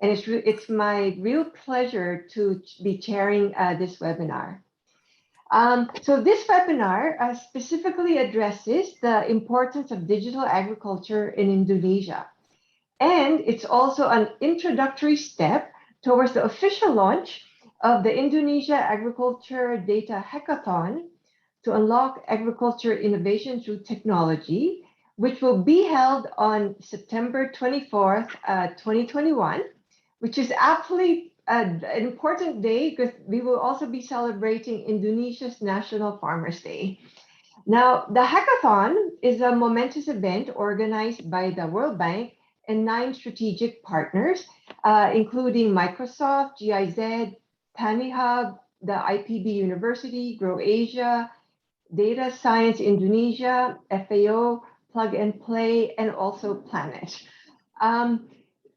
and it's my real pleasure to be chairing this webinar. So this webinar specifically addresses the importance of digital agriculture in Indonesia. And it's also an introductory step towards the official launch of the Indonesia Agriculture Data Hackathon to unlock agriculture innovation through technology, which will be held on September 24th, 2021, which is aptly an important day because we will also be celebrating Indonesia's National Farmers Day. Now, the hackathon is a momentous event organized by the World Bank and 9 strategic partners, including Microsoft, GIZ, TaniHub, the IPB University, Grow Asia, Data Science Indonesia, FAO, Plug and Play, and also Planet.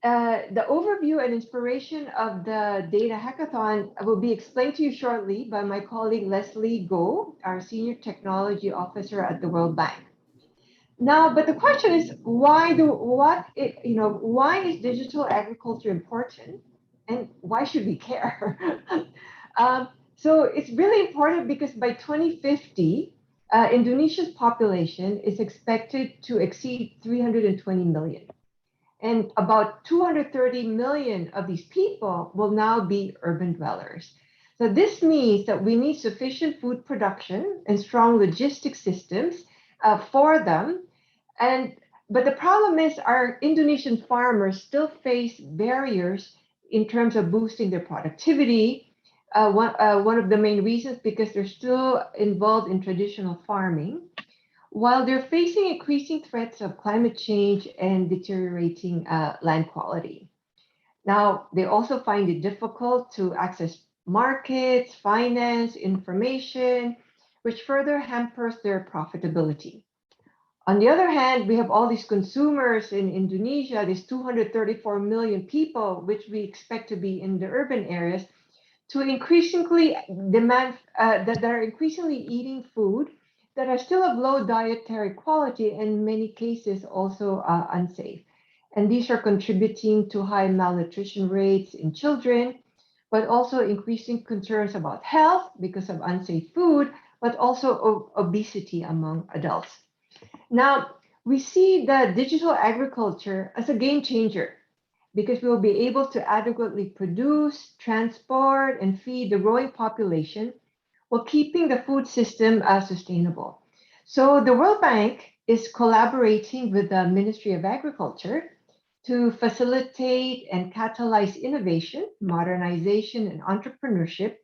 The overview and inspiration of the Data Hackathon will be explained to you shortly by my colleague Leslie Go, our Senior Technology Officer at the World Bank. Now, but the question is, why is digital agriculture important, and why should we care? So it's really important because by 2050, Indonesia's population is expected to exceed 320 million. And about 230 million of these people will now be urban dwellers. So this means that we need sufficient food production and strong logistic systems for them. But the problem is our Indonesian farmers still face barriers in terms of boosting their productivity. One of the main reasons because they're still involved in traditional farming, while they're facing increasing threats of climate change and deteriorating land quality. Now, they also find it difficult to access markets, finance, information, which further hampers their profitability. On the other hand, we have all these consumers in Indonesia, these 234 million people, which we expect to be in the urban areas, to increasingly demand that are increasingly eating food that are still of low dietary quality and in many cases also unsafe. And these are contributing to high malnutrition rates in children, but also increasing concerns about health because of unsafe food, but also obesity among adults. Now, we see the digital agriculture as a game changer because we will be able to adequately produce, transport, and feed the growing population while keeping the food system sustainable. So the World Bank is collaborating with the Ministry of Agriculture to facilitate and catalyze innovation, modernization, and entrepreneurship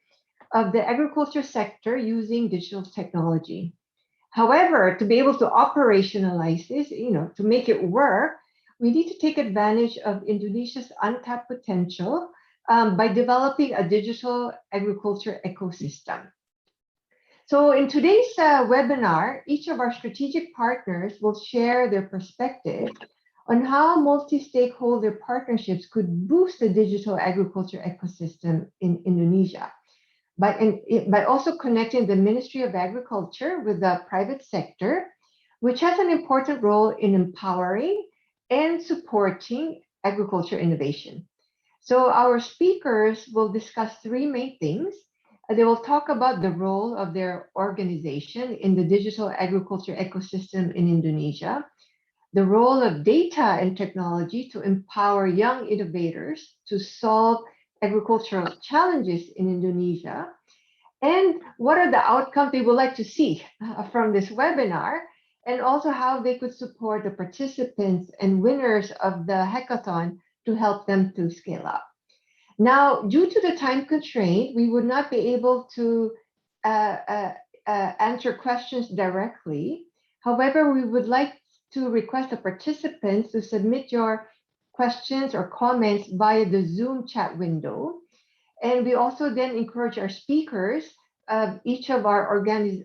of the agriculture sector using digital technology. However, to be able to operationalize this, to make it work, we need to take advantage of Indonesia's untapped potential by developing a digital agriculture ecosystem. So in today's webinar, each of our strategic partners will share their perspective on how multi-stakeholder partnerships could boost the digital agriculture ecosystem in Indonesia by also connecting the Ministry of Agriculture with the private sector, which has an important role in empowering and supporting agriculture innovation. So our speakers will discuss 3 main things. They will talk about the role of their organization in the digital agriculture ecosystem in Indonesia, the role of data and technology to empower young innovators to solve agricultural challenges in Indonesia, and what are the outcomes they would like to see from this webinar, and also how they could support the participants and winners of the hackathon to help them to scale up. Now, due to the time constraint, we would not be able to answer questions directly. However, we would like to request the participants to submit your questions or comments via the Zoom chat window. And we also then encourage our speakers of each organization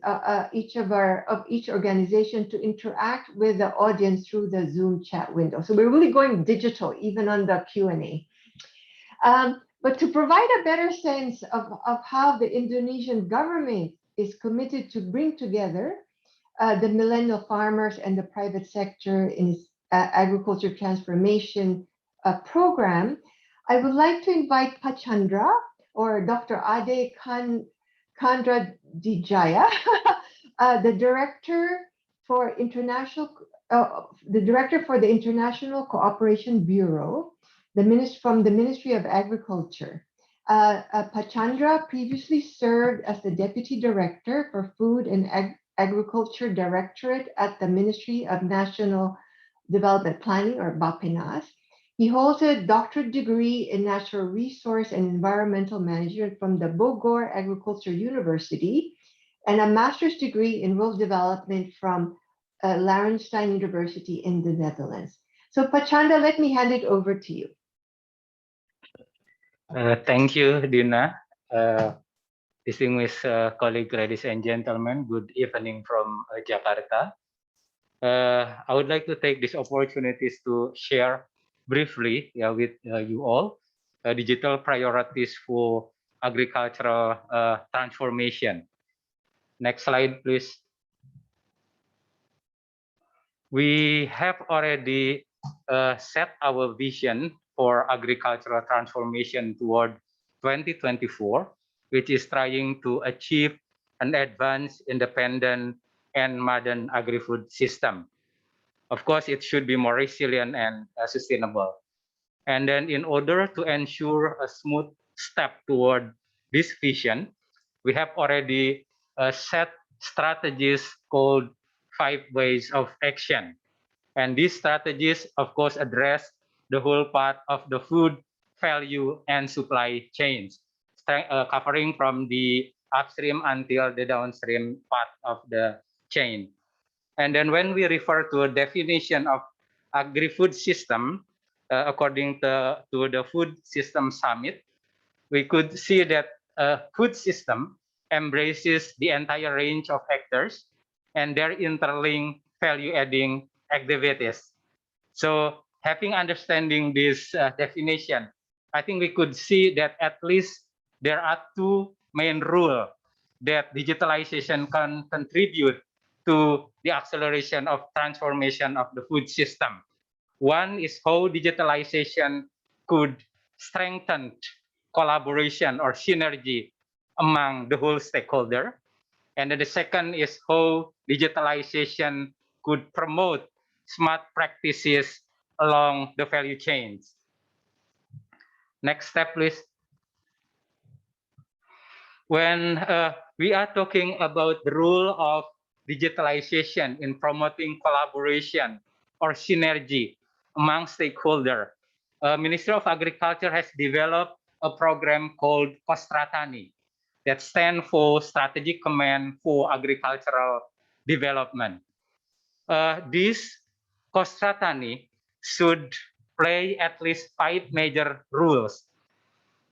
to interact with the audience through the Zoom chat window. So we're really going digital, even on the Q&A. But to provide a better sense of how the Indonesian government is committed to bring together the millennial farmers and the private sector in its agriculture transformation program, I would like to invite Pachandra or Dr. Ade Kandra Dijaya, the director for the director for the International Cooperation Bureau, from the Ministry of Agriculture. Pachandra previously served as the Deputy Director for Food and Agriculture Directorate at the Ministry of National Development Planning, or BAPENAS. He holds a doctorate degree in Natural Resource and Environmental Management from the Bogor Agriculture University and a master's degree in Rural Development from Larenstein University in the Netherlands. So Pachanda, let me hand it over to you. Thank you, Dina. Distinguished colleagues, ladies and gentlemen, good evening from Jakarta. I would like to take this opportunities to share briefly with you all digital priorities for agricultural transformation. Next slide, please. We have already set our vision for agricultural transformation toward 2024, which is trying to achieve an advanced, independent, and modern agri-food system. Of course, it should be more resilient and sustainable. And then in order to ensure a smooth step toward this vision, we have already set strategies called 5 ways of action. And these strategies, of course, address the whole part of the food value and supply chains, covering from the upstream until the downstream part of the chain. And then when we refer to a definition of agri-food system, according to the Food System Summit, we could see that a food system embraces the entire range of actors and their interlinked value-adding activities. So having understanding this definition, I think we could see that at least there are 2 main rules that digitalization can contribute to the acceleration of transformation of the food system. One is how digitalization could strengthen collaboration or synergy among the whole stakeholder. And then the second is how digitalization could promote smart practices along the value chains. Next step, please. When we are talking about the role of digitalization in promoting collaboration or synergy among stakeholders, Ministry of Agriculture has developed a program called Kostratani that stands for Strategic Command for Agricultural Development. This Kostratani should play at least 5 major roles.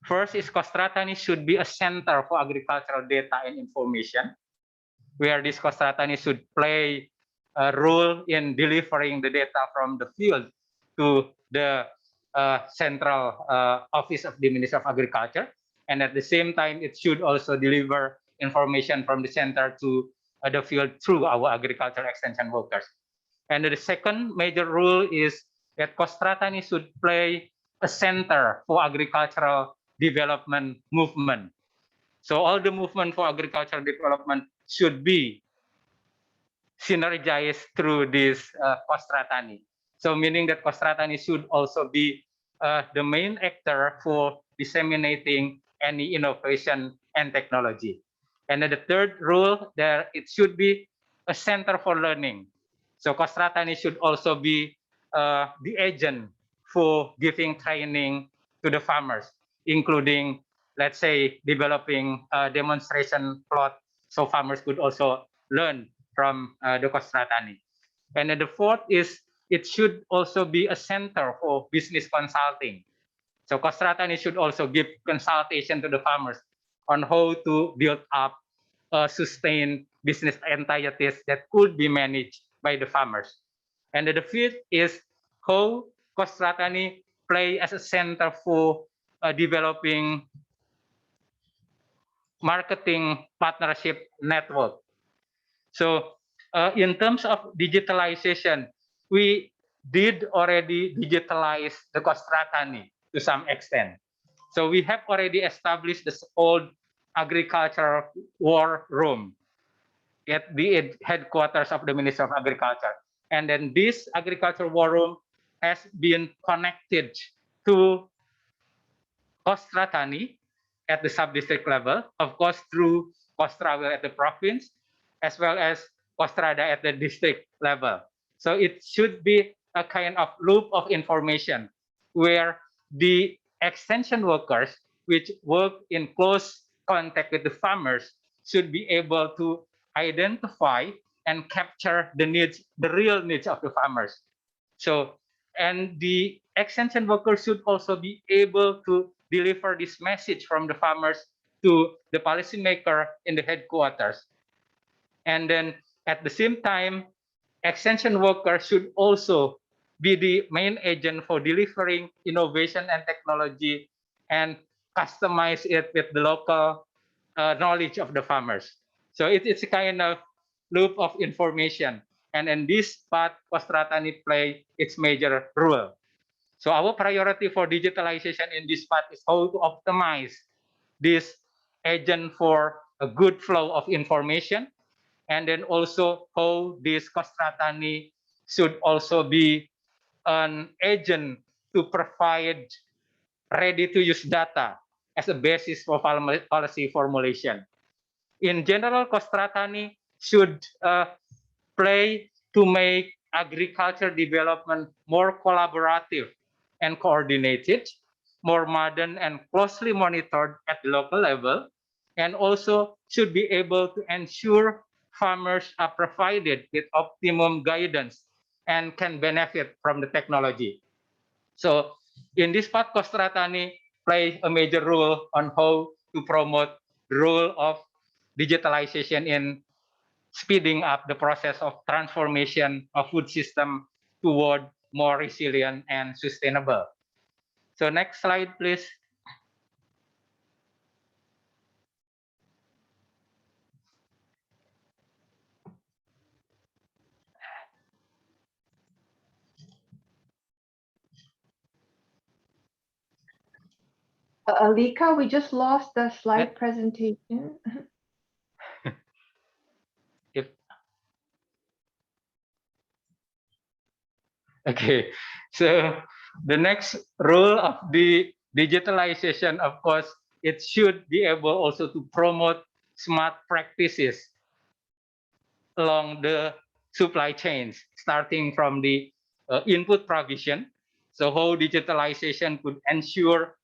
First is Kostratani should be a center for agricultural data and information, where this Kostratani should play a role in delivering the data from the field to the central office of the Ministry of Agriculture. And at the same time, it should also deliver information from the center to the field through our agricultural extension workers. And the second major rule is that Kostratani should play a center for agricultural development movement. So all the movement for agricultural development should be synergized through this Kostratani. So meaning that Kostratani should also be the main actor for disseminating any innovation and technology. And then the third rule, there it should be a center for learning. So Kostratani should also be the agent for giving training to the farmers, including, let's say, developing a demonstration plot so farmers could also learn from the Kostratani. And then the fourth is it should also be a center for business consulting. So Kostratani should also give consultation to the farmers on how to build up sustained business entities that could be managed by the farmers. And the fifth is how Kostratani play as a center for developing marketing partnership network. So in terms of digitalization, we did already digitalize the Kostratani. to some extent. So we have already established the old agricultural war room at the headquarters of the Ministry of Agriculture. And then this agricultural war room has been connected to Kostratani at the sub-district level, of course, through Kostrawe at the province, as well as Kostrada at the district level. So it should be a kind of loop of information where the extension workers, which work in close contact with the farmers, should be able to identify and capture the needs, the real needs of the farmers. So, and the extension workers should also be able to deliver this message from the farmers to the policymaker in the headquarters. And then at the same time, extension workers should also be the main agent for delivering innovation and technology and customize it with the local knowledge of the farmers. So it's a kind of loop of information. And in this part, Kostratani play its major role. So our priority for digitalization in this part is how to optimize this agent for a good flow of information, and then also how this Kostratani should also be an agent to provide ready-to-use data as a basis for policy formulation. In general, Kostratani should play to make agriculture development more collaborative and coordinated, more modern and closely monitored at the local level, and also should be able to ensure farmers are provided with optimum guidance and can benefit from the technology. So in this part, Kostratani plays a major role on how to promote the role of digitalization in speeding up the process of transformation of food system toward more resilient and sustainable. So next slide, please. Alika, we just lost the slide presentation. If okay, so the next role of the digitalization, of course, it should be able also to promote smart practices along the supply chains, starting from the input provision. So how digitalization could ensure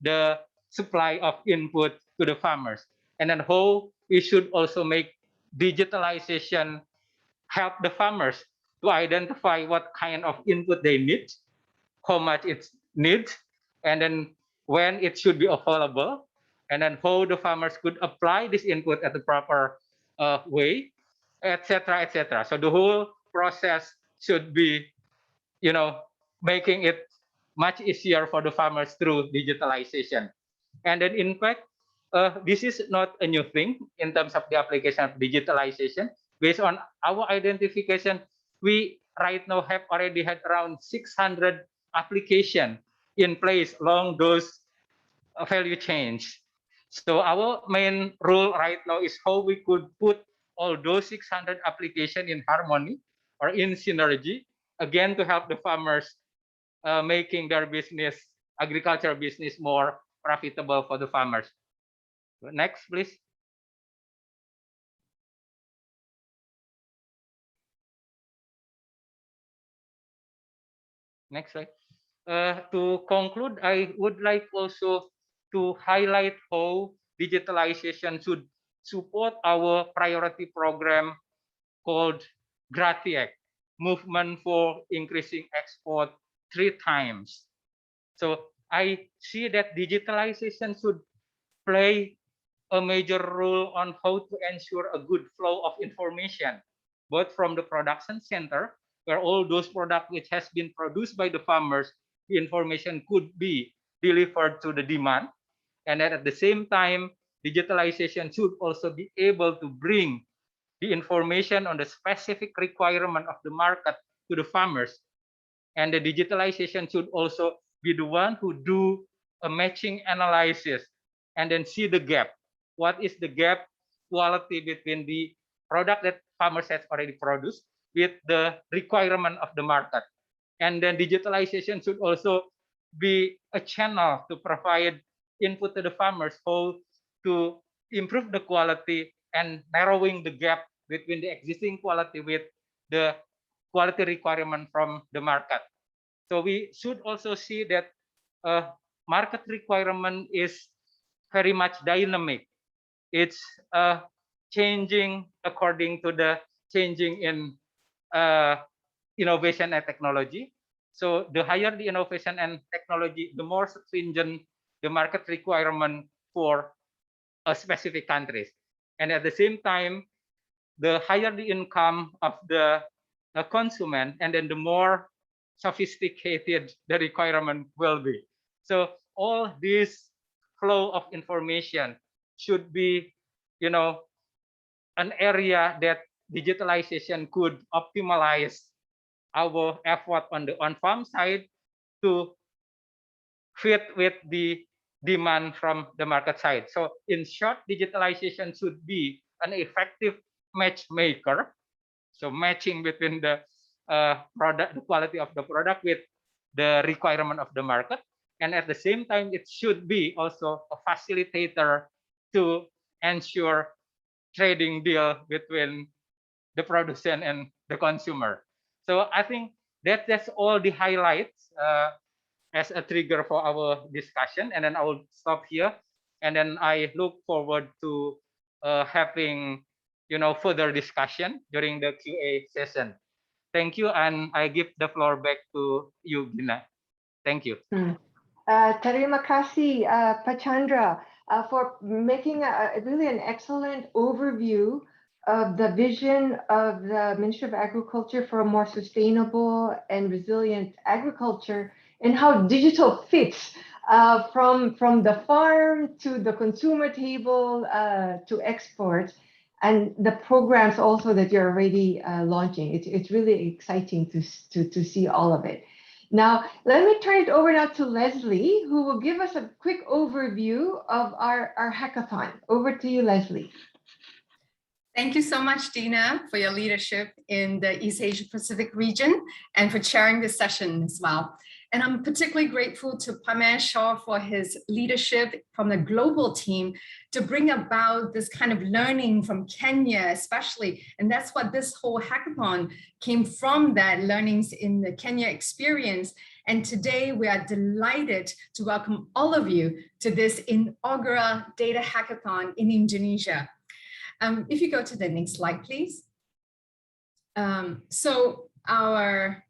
the supply of input to the farmers, and then how we should also make digitalization help the farmers to identify what kind of input they need, how much it needs, and then when it should be available, and then how the farmers could apply this input at the proper way, etc., etc. So the whole process should be, making it much easier for the farmers through digitalization. And then, in fact, this is not a new thing in terms of the application of digitalization. Based on our identification, we right now have already had around 600 applications in place along those value chains. So our main role right now is how we could put all those 600 applications in harmony or in synergy, again, to help the farmers making their business, agricultural business, more profitable for the farmers. Next, please. Next slide. To conclude, I would like also to highlight how digitalization should support our priority program called GRATIEC, Movement for Increasing Export 3 times. So I see that digitalization should play a major role on how to ensure a good flow of information, both from the production center, where all those products which has been produced by the farmers, the information could be delivered to the demand. And then at the same time, digitalization should also be able to bring the information on the specific requirement of the market to the farmers. And the digitalization should also be the one who do a matching analysis and then see the gap. What is the gap quality between the product that farmers has already produced with the requirement of the market? And then digitalization should also be a channel to provide input to the farmers who to improve the quality and narrowing the gap between the existing quality with the quality requirement from the market. So we should also see that market requirement is very much dynamic. It's changing according to the changing in innovation and technology. So the higher the innovation and technology, the more stringent the market requirement for a specific countries. And at the same time, the higher the income of the consumer, and then the more sophisticated the requirement will be. So all this flow of information should be, an area that digitalization could optimize our effort on the on-farm side to fit with the demand from the market side. So in short, digitalization should be an effective matchmaker. So matching between the product, the quality of the product with the requirement of the market. And at the same time, it should be also a facilitator to ensure trading deal between the producer and the consumer. So I think that's all the highlights as a trigger for our discussion. And then I will stop here. And then I look forward to having further discussion during the QA session. Thank you, and I give the floor back to you, Gina. Thank you. Terima kasih, Pak Chandra, for making really an excellent overview of the vision of the Ministry of Agriculture for a more sustainable and resilient agriculture, and how digital fits from the farm to the consumer table to export, and the programs also that you're already launching. It's really exciting to see all of it. Now, let me turn it over now to Leslie, who will give us a quick overview of our hackathon. Over to you, Leslie. Thank you so much, Dina, for your leadership in the East Asia Pacific region and for chairing this session as well. And I'm particularly grateful to Parmesh Shaw for his leadership from the global team to bring about this kind of learning from Kenya, especially. And that's what this whole hackathon came from, that learnings in the Kenya experience. And today we are delighted to welcome all of you to this inaugural data hackathon in Indonesia. If you go to the next slide, please. So our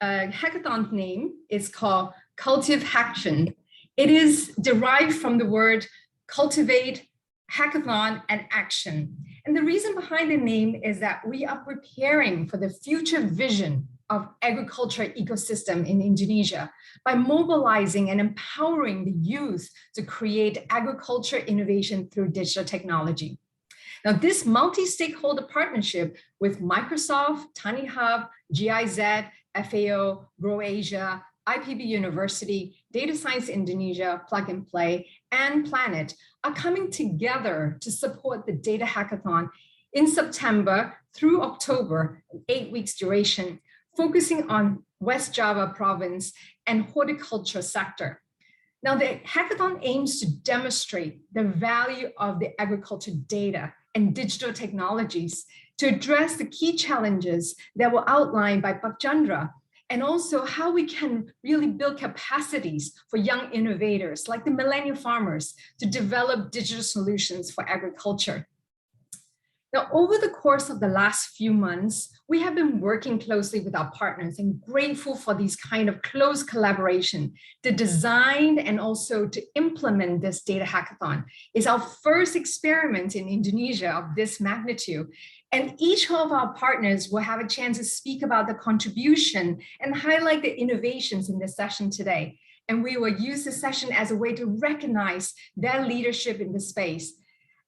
hackathon name is called Cultive Haction. It is derived from the word cultivate, hackathon, and action. And the reason behind the name is that we are preparing for the future vision of agriculture ecosystem in Indonesia by mobilizing and empowering the youth to create agriculture innovation through digital technology. Now, this multi-stakeholder partnership with Microsoft, Tiny Hub, GIZ, FAO, Grow Asia, IPB University, Data Science Indonesia, Plug and Play, and Planet are coming together to support the Data Hackathon in September through October, 8 weeks duration, focusing on West Java province and horticulture sector. Now, the hackathon aims to demonstrate the value of the agriculture data and digital technologies to address the key challenges that were outlined by Pak Chandra, and also how we can really build capacities for young innovators like the millennial farmers to develop digital solutions for agriculture. Now, over the course of the last few months, we have been working closely with our partners and grateful for these kind of close collaboration to design and also to implement this data hackathon. It's our first experiment in Indonesia of this magnitude. And each of our partners will have a chance to speak about the contribution and highlight the innovations in this session today. And we will use this session as a way to recognize their leadership in the space.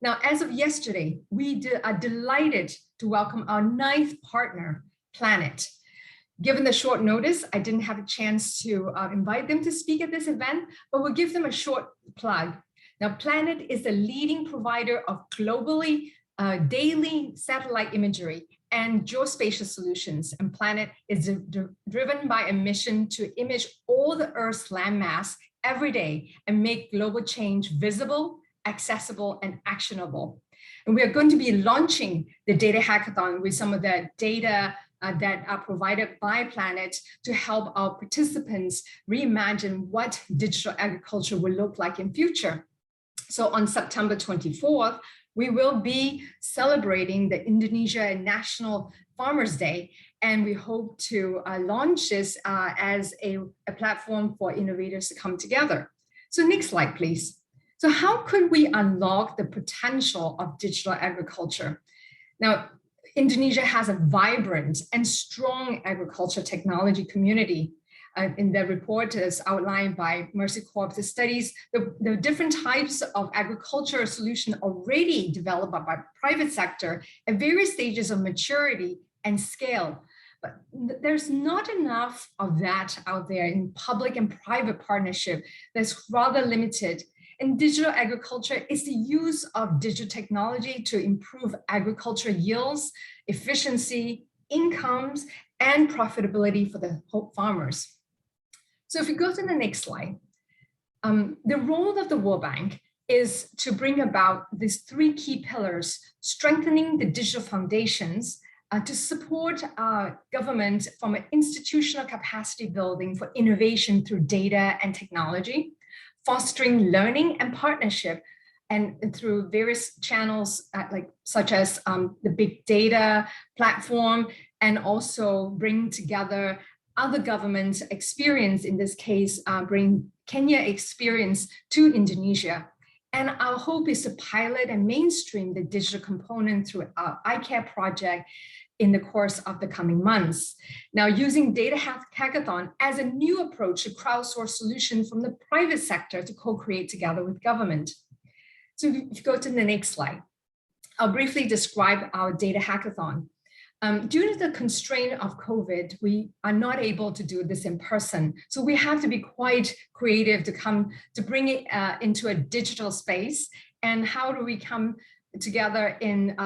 Now, as of yesterday, we are delighted to welcome our 9th partner, Planet. Given the short notice, I didn't have a chance to invite them to speak at this event, but we'll give them a short plug. Now, Planet is the leading provider of globally daily satellite imagery and geospatial solutions. And Planet is driven by a mission to image all the Earth's landmass every day and make global change visible, accessible, and actionable. And we are going to be launching the Data Hackathon with some of the data that are provided by Planet to help our participants reimagine what digital agriculture will look like in future. So on September 24th, we will be celebrating the Indonesia National Farmers Day, and we hope to launch this as a platform for innovators to come together. So next slide, please. So how could we unlock the potential of digital agriculture? Now, Indonesia has a vibrant and strong agriculture technology community. In the report as outlined by Mercy Corp, the studies the different types of agricultural solution already developed by private sector at various stages of maturity and scale. But there's not enough of that out there in public and private partnership. That's rather limited. And digital agriculture is the use of digital technology to improve agriculture yields, efficiency, incomes, and profitability for the farmers. So if you go to the next slide, the role of the World Bank is to bring about these three key pillars, strengthening the digital foundations to support government from an institutional capacity building for innovation through data and technology, fostering learning and partnership, and through various channels such as the big data platform, and also bring together other government experience, in this case, bring Kenya experience to Indonesia. And our hope is to pilot and mainstream the digital component through our iCare project in the course of the coming months. Now, using Data Hackathon as a new approach to crowdsource solutions from the private sector to co-create together with government. So if you go to the next slide, I'll briefly describe our Data Hackathon. Due to the constraint of COVID, we are not able to do this in person. So we have to be quite creative to bring it into a digital space. And how do we come together in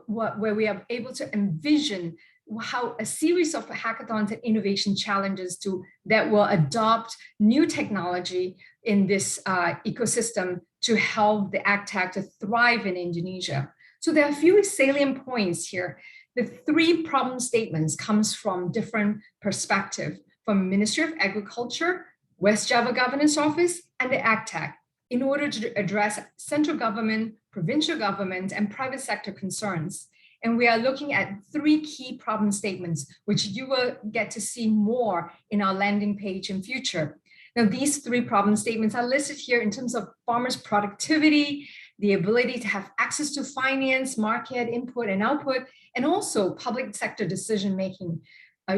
where we are able to envision how a series of hackathons and innovation challenges that will adopt new technology in this ecosystem to help the AgTech to thrive in Indonesia. So there are a few salient points here. The three problem statements comes from different perspectives, from Ministry of Agriculture, West Java Governance Office, and the AgTech, in order to address central government, provincial government, and private sector concerns. And we are looking at three key problem statements, which you will get to see more in our landing page in future. Now, these three problem statements are listed here in terms of farmers' productivity, the ability to have access to finance, market, input and output, and also public sector decision-making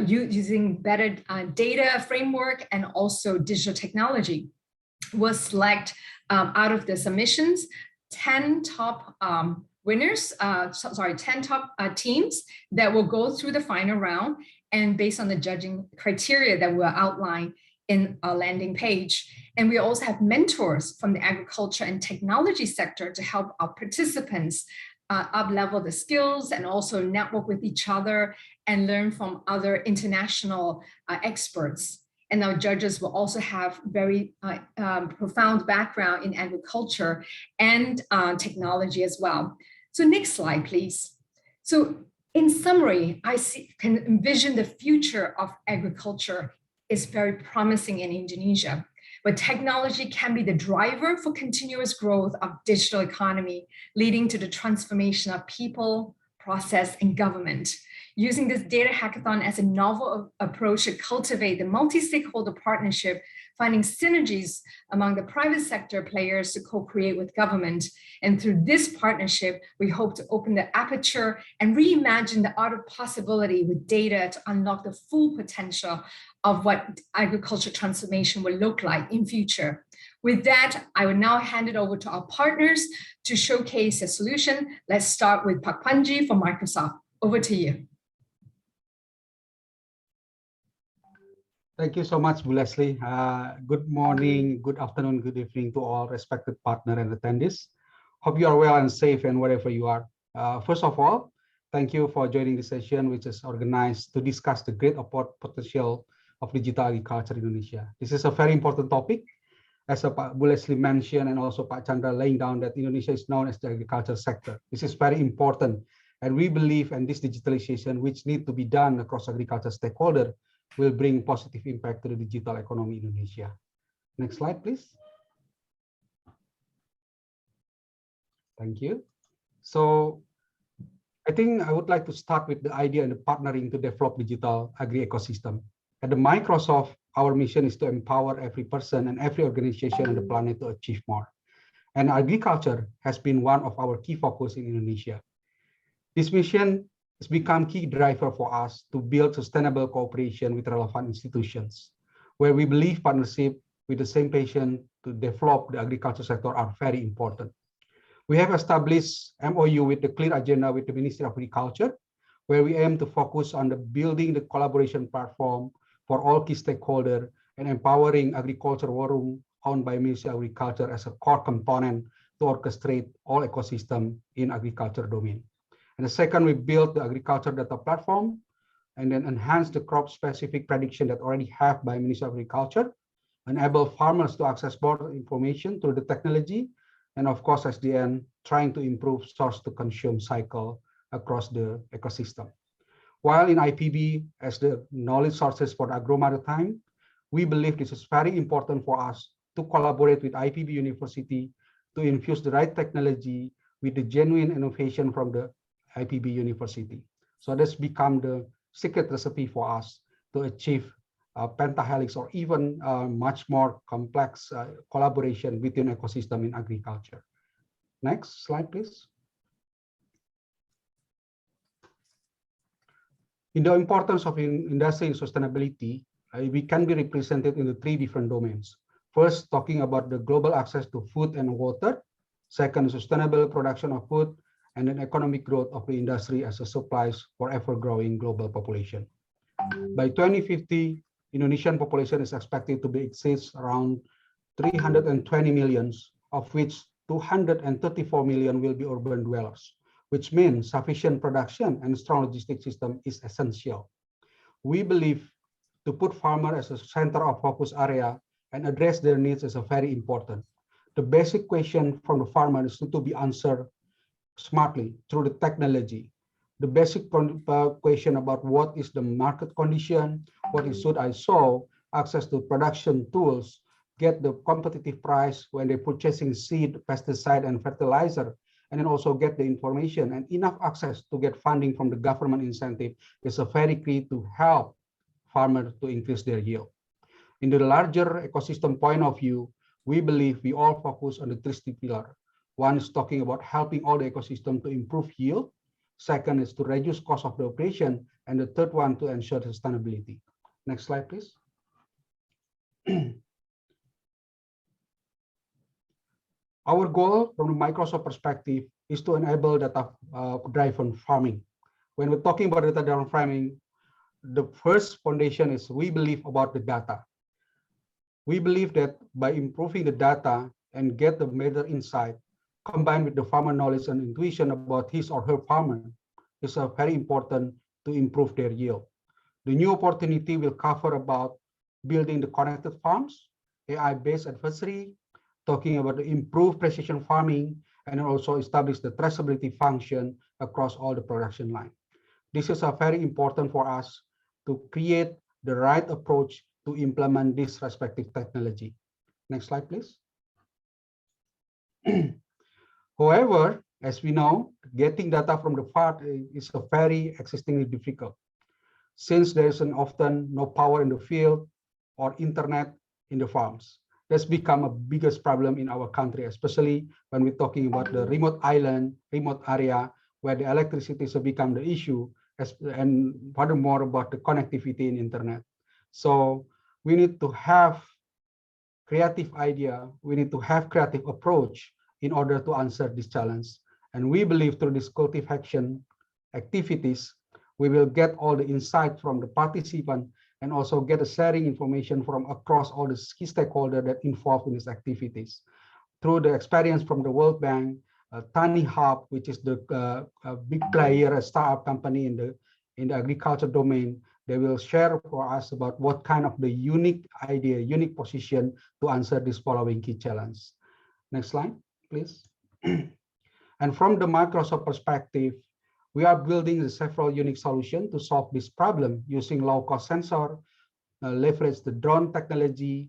using better data framework and also digital technology. We'll select out of the submissions 10 top winners, 10 top teams that will go through the final round, and based on the judging criteria that we'll outline in our landing page. And we also have mentors from the agriculture and technology sector to help our participants up-level the skills and also network with each other and learn from other international experts. And our judges will also have very profound background in agriculture and technology as well. So next slide, please. So in summary, I can envision the future of agriculture is very promising in Indonesia, but technology can be the driver for continuous growth of digital economy, leading to the transformation of people, process, and government. Using this Data Hackathon as a novel approach to cultivate the multi-stakeholder partnership, finding synergies among the private sector players to co-create with government. And through this partnership, we hope to open the aperture and reimagine the art of possibility with data to unlock the full potential of what agriculture transformation will look like in future. With that, I will now hand it over to our partners to showcase a solution. Let's start with Pak Panji from Microsoft. Over to you. Thank you so much, Bu Leslie. Good morning, good afternoon, good evening to all respected partner and attendees. Hope you are well and safe and wherever you are. First of all, thank you for joining the session, which is organized to discuss the great potential of digital agriculture in Indonesia. This is a very important topic, as Pak Bu Leslie mentioned, and also Pak Chandra laying down that Indonesia is known as the agriculture sector. This is very important, and we believe in this digitalization, which need to be done across agriculture stakeholder, will bring positive impact to the digital economy in Indonesia. Next slide, please. Thank you. So I think I would like to start with the idea and the partnering to develop digital agri ecosystem. At the Microsoft, our mission is to empower every person and every organization on the planet to achieve more. And agriculture has been one of our key focus in Indonesia. This mission has become key driver for us to build sustainable cooperation with relevant institutions, where we believe partnership with the same passion to develop the agriculture sector are very important. We have established MOU with the clear agenda with the Ministry of Agriculture, where we aim to focus on the building the collaboration platform for all key stakeholders and empowering agriculture war room owned by Ministry of Agriculture as a core component to orchestrate all ecosystem in agriculture domain. And the second, we built the agriculture data platform and then enhance the crop specific prediction that already have by Ministry of Agriculture, enable farmers to access more information through the technology, and of course, at the end, trying to improve source to consume cycle across the ecosystem. While in IPB, as the knowledge sources for agro-maritime, we believe this is very important for us to collaborate with IPB University to infuse the right technology with the genuine innovation from the IPB University. So that's become the secret recipe for us to achieve pentahelix or even much more complex collaboration within ecosystem in agriculture. Next slide, please. In the importance of industry and sustainability, we can be represented in the three different domains. First, talking about the global access to food and water. Second, sustainable production of food, and then economic growth of the industry as a supplies for ever-growing global population. By 2050, Indonesian population is expected to be exceeds around 320 million, of which 234 million will be urban dwellers, which means sufficient production and strong logistic system is essential. We believe to put farmer as a center of focus area and address their needs is a very important. The basic question from the farmer is to be answered smartly through the technology. The basic question about what is the market condition, what is should I sow, access to production tools, get the competitive price when they're purchasing seed, pesticide, and fertilizer, and then also get the information and enough access to get funding from the government incentive is a very key to help farmers to increase their yield. In the larger ecosystem point of view, we believe we all focus on the three pillars. One is talking about helping all the ecosystem to improve yield. Second is to reduce cost of the operation. And the third one to ensure sustainability. Next slide, please. Our goal from the Microsoft perspective is to enable data-driven farming. When we're talking about data-driven farming, the first foundation is we believe about the data. We believe that by improving the data and get the better insight, combined with the farmer knowledge and intuition about his or her farmer, is very important to improve their yield. The new opportunity will cover about building the connected farms, AI-based advisory, talking about the improved precision farming, and also establish the traceability function across all the production line. This is very important for us to create the right approach to implement this respective technology. Next slide, please. However, as we know, getting data from the farm is a very existingly difficult, since there is often no power in the field or internet in the farms. That's become a biggest problem in our country, especially when we're talking about the remote island, remote area, where the electricity has become the issue, and furthermore about the connectivity in internet. So we need to have creative idea, we need to have creative approach in order to answer this challenge. And we believe through this collective action activities, we will get all the insight from the participants and also get a sharing information from across all the key stakeholders that involved in these activities. Through the experience from the World Bank, Tani Hub, which is the big player, a startup company in the agriculture domain, they will share for us about what kind of the unique idea, unique position to answer this following key challenge. Next slide, please. And from the Microsoft perspective, we are building several unique solutions to solve this problem using low-cost sensor, leverage the drone technology,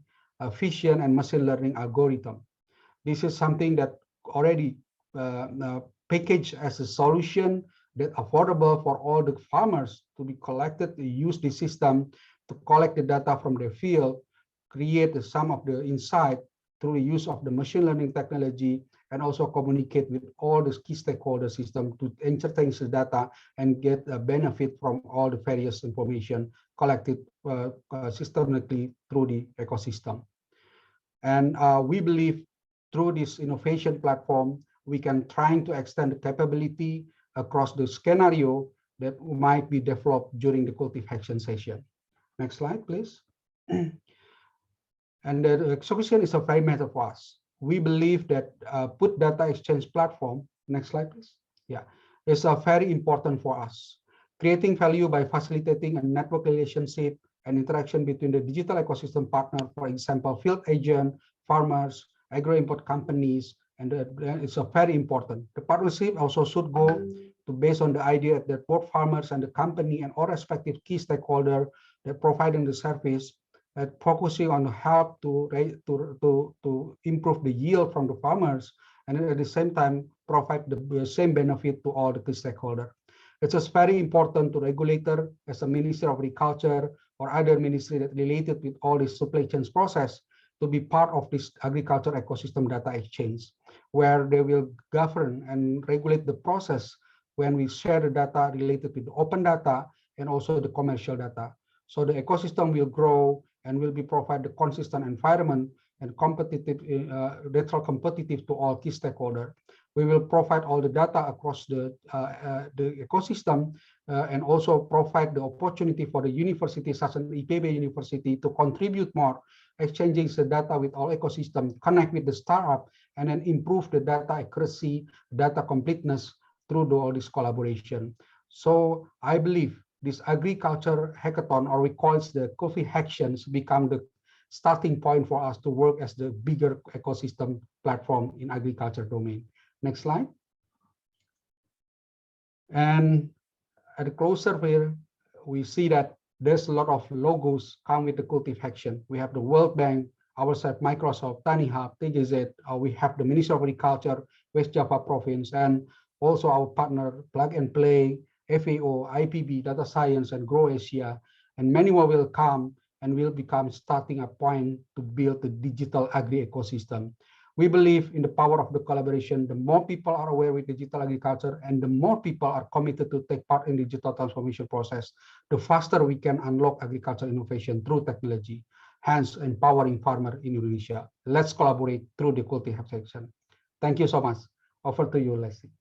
vision, and machine learning algorithm. This is something that already packaged as a solution that affordable for all the farmers to be collected, to use the system to collect the data from their field, create some of the insight through the use of the machine learning technology, and also communicate with all the key stakeholder system to entertain the data and get a benefit from all the various information collected systematically through the ecosystem. And we believe through this innovation platform, we can try to extend the capability across the scenario that might be developed during the cultivation session. Next slide, please. And the execution is a very matter for us. We believe that put data exchange platform, next slide, please. Yeah, is very important for us. Creating value by facilitating a network relationship and interaction between the digital ecosystem partner, for example, field agent, farmers, agro-import companies, and it's very important. The partnership also should go to based on the idea that both farmers and the company and all respective key stakeholders that providing the service focusing on help to improve the yield from the farmers, and at the same time provide the same benefit to all the key stakeholders. It's just very important to regulator as a Ministry of Agriculture or other ministry that related with all this supply chain process to be part of this agriculture ecosystem data exchange, where they will govern and regulate the process when we share the data related with the open data and also the commercial data. So the ecosystem will grow and will be provide the consistent environment and competitive, natural competitive to all key stakeholders. We will provide all the data across the ecosystem and also provide the opportunity for the universities such as IPB University to contribute more, exchanging the data with all ecosystem, connect with the startup, and then improve the data accuracy, data completeness through all this collaboration. So I believe this agriculture hackathon, or we call it the coffee hackathons, become the starting point for us to work as the bigger ecosystem platform in agriculture domain. Next slide. And at the closer here, we see that there's a lot of logos come with the cultive action. We have the World Bank, ourselves, Microsoft, Tani Hub, TGZ. We have the Ministry of Agriculture, West Java Province, and also our partner Plug and Play, FAO, IPB, Data Science, and Grow Asia, and many more will come and will become starting a point to build the digital agri ecosystem. We believe in the power of the collaboration. The more people are aware with digital agriculture and the more people are committed to take part in digital transformation process, the faster we can unlock agriculture innovation through technology, hence empowering farmer in Indonesia. Let's collaborate through the cultive section. Thank you so much. Over to you, Leslie.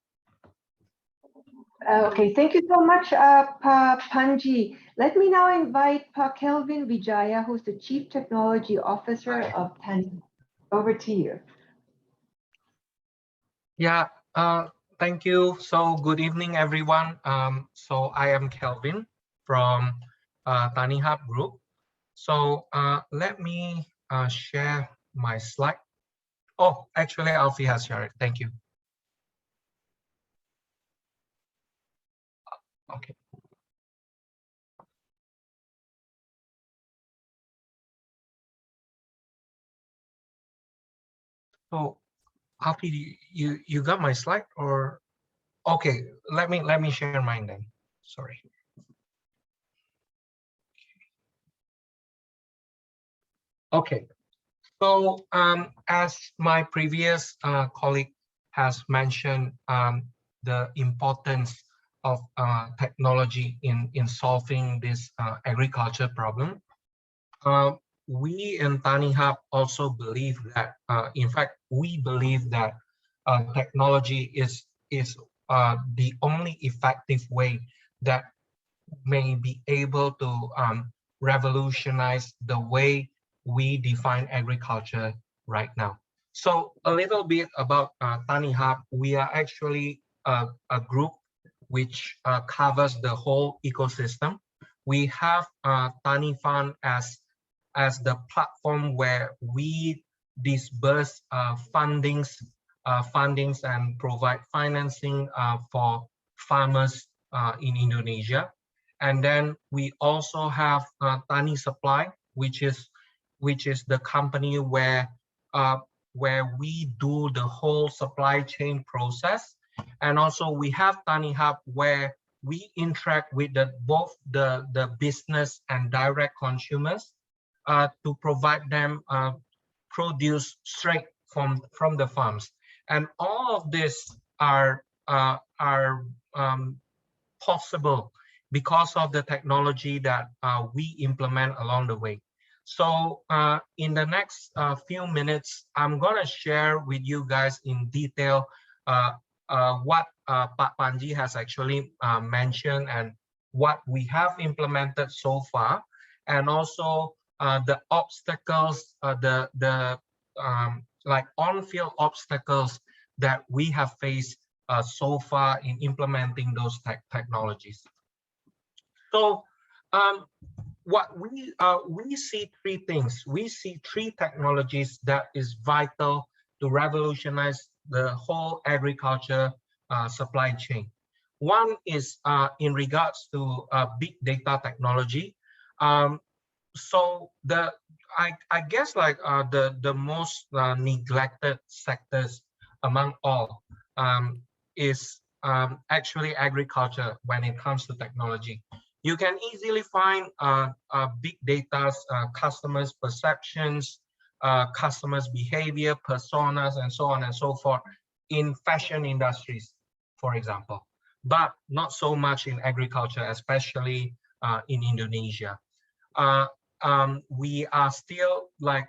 Okay, thank you so much, Panji. Let me now invite Kelvin Vijaya, who's the Chief Technology Officer of Tani. Over to you. Yeah, thank you. So good evening, everyone. So I am Kelvin from Tani Hub Group. So let me share my slide. Oh, actually, Alfie has shared it. Thank you. Okay. So Alfie, you got my slide, or okay? Let me share mine then. Sorry. Okay. So as my previous colleague has mentioned, the importance of technology in solving this agriculture problem. We in Tani Hub also believe that, in fact, we believe that technology is the only effective way that may be able to revolutionize the way we define agriculture right now. So a little bit about Tani Hub. We are actually a group which covers the whole ecosystem. We have Tani Fund as the platform where we disburse fundings and provide financing for farmers in Indonesia. And then we also have Tani Supply, which is the company where we do the whole supply chain process. And also we have Tani Hub, where we interact with both the business and direct consumers to provide them produce straight from the farms. And all of this are possible because of the technology that we implement along the way. So in the next few minutes, I'm going to share with you guys in detail what Pak Panji has actually mentioned and what we have implemented so far, and also the obstacles, like on-field obstacles that we have faced so far in implementing those technologies. So what we see three things. We see three technologies that is vital to revolutionize the whole agriculture supply chain. One is in regards to big data technology. So I guess like the most neglected sectors among all is actually agriculture when it comes to technology. You can easily find big data, customers' perceptions, customers' behavior, personas, and so on and so forth in fashion industries, for example, but not so much in agriculture, especially in Indonesia. We are still like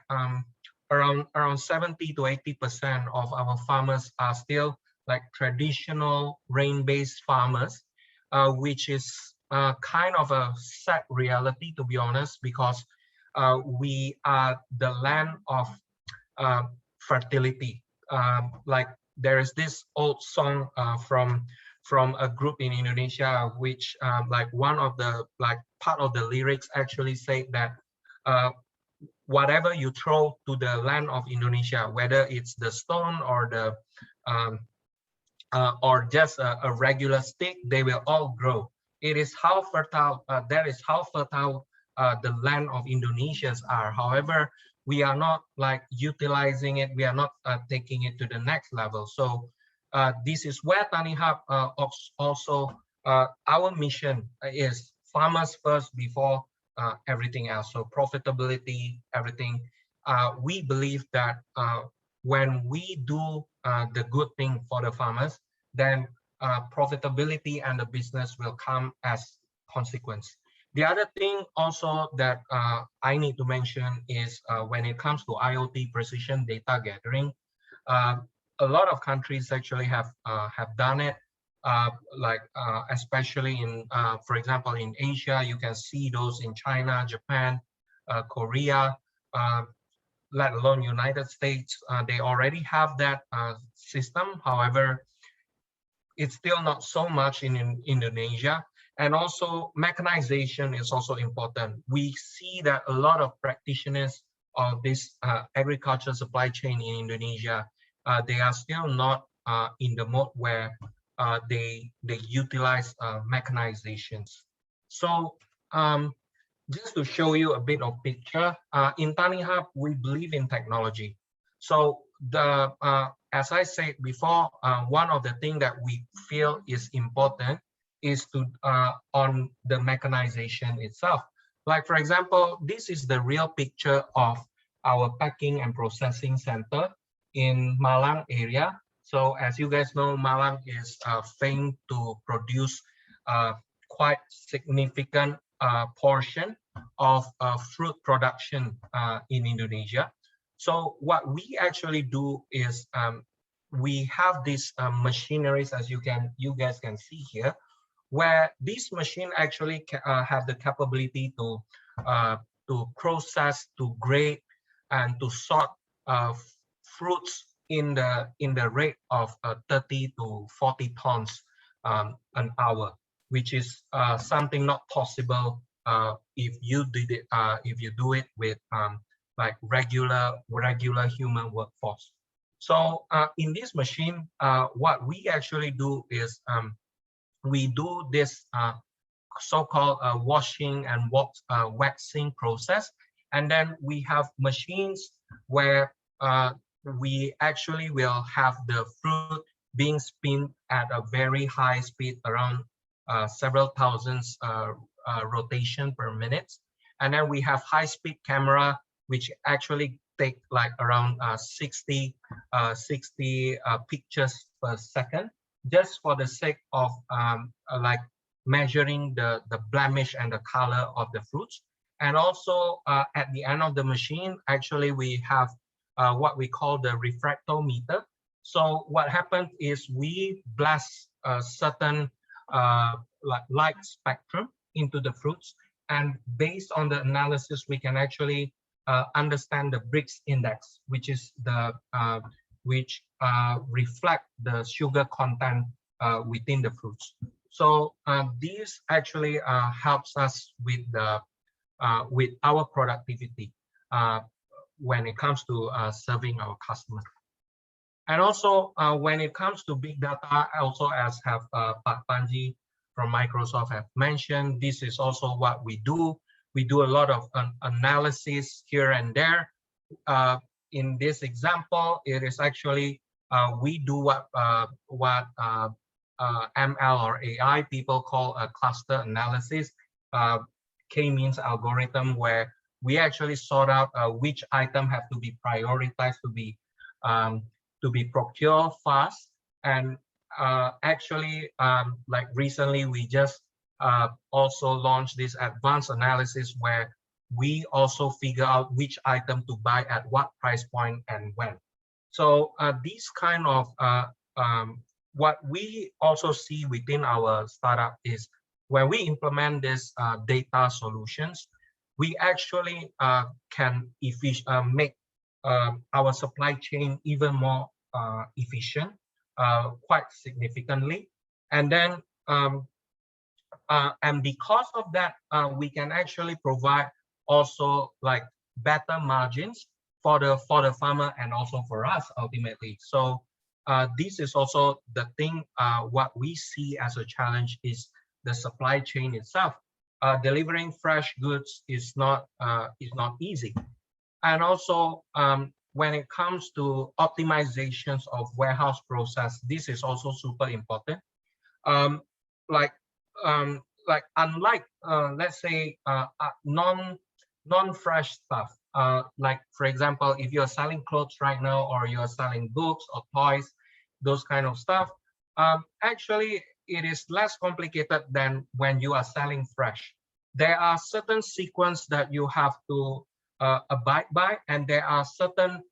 around 70 to 80% of our farmers are still like traditional rain-based farmers, which is kind of a sad reality, to be honest, because we are the land of fertility. Like there is this old song from a group in Indonesia, which like one of the part of the lyrics actually say that whatever you throw to the land of Indonesia, whether it's the stone or the or just a regular stick, they will all grow. It is how fertile, that is how fertile the land of Indonesians are. However, we are not like utilizing it. We are not taking it to the next level. So this is where Tani Hub also, our mission is farmers first before everything else. So profitability, everything. We believe that when we do the good thing for the farmers, then profitability and the business will come as consequence. The other thing also that I need to mention is when it comes to IoT precision data gathering, a lot of countries actually have done it. Especially in, for example, in Asia, you can see those in China, Japan, Korea, let alone United States. They already have that system. However, it's still not so much in Indonesia. And also mechanization is also important. We see that a lot of practitioners of this agriculture supply chain in Indonesia, they are still not in the mode where they utilize mechanizations. So just to show you a bit of picture, in Tani Hub, we believe in technology. So the as I said before, one of the things that we feel is important is to on the mechanization itself. Like for example, this is the real picture of our packing and processing center in Malang area. So as you guys know, Malang is famed to produce quite significant portion of fruit production in Indonesia. So what we actually do is we have these machineries, as you guys can see here, where this machine actually have the capability to process, to grade, and to sort fruits in the rate of 30 to 40 tons an hour, which is something not possible if you do it with like regular human workforce. So in this machine, what we actually do is we do this so-called washing and waxing process, and then we have machines where we actually will have the fruit being spun at a very high speed, around several thousands rotation per minute. And then we have high-speed camera, which actually take like around 60 pictures per second, just for the sake of like measuring the blemish and the color of the fruits. And also at the end of the machine, actually we have what we call the refractometer. So what happens is we blast a certain like light spectrum into the fruits, and based on the analysis, we can actually understand the Brix index, which is the reflect the sugar content within the fruits. So this actually helps us with our productivity when it comes to serving our customers. And also when it comes to big data, also as have Pak Panji from Microsoft have mentioned, this is also what we do. We do a lot of analysis here and there. In this example, it is actually we do what ML or AI people call a cluster analysis, K-means algorithm, where we actually sort out which item have to be prioritized to be procured fast. And actually, like recently, we just also launched this advanced analysis where we also figure out which item to buy at what price point and when. So these kind of what we also see within our startup is when we implement this data solutions, we actually can make our supply chain even more efficient, quite significantly. And then and because of that, we can actually provide also like better margins for the farmer and also for us ultimately. So this is also the thing. What we see as a challenge is the supply chain itself. Delivering fresh goods is not easy, and also when it comes to optimizations of warehouse process, this is also super important. Like unlike let's say non-fresh stuff, like for example, if you're selling clothes right now, or you're selling books or toys, those kind of stuff, actually it is less complicated than when you are selling fresh. There are certain sequence that you have to abide by, and there are certain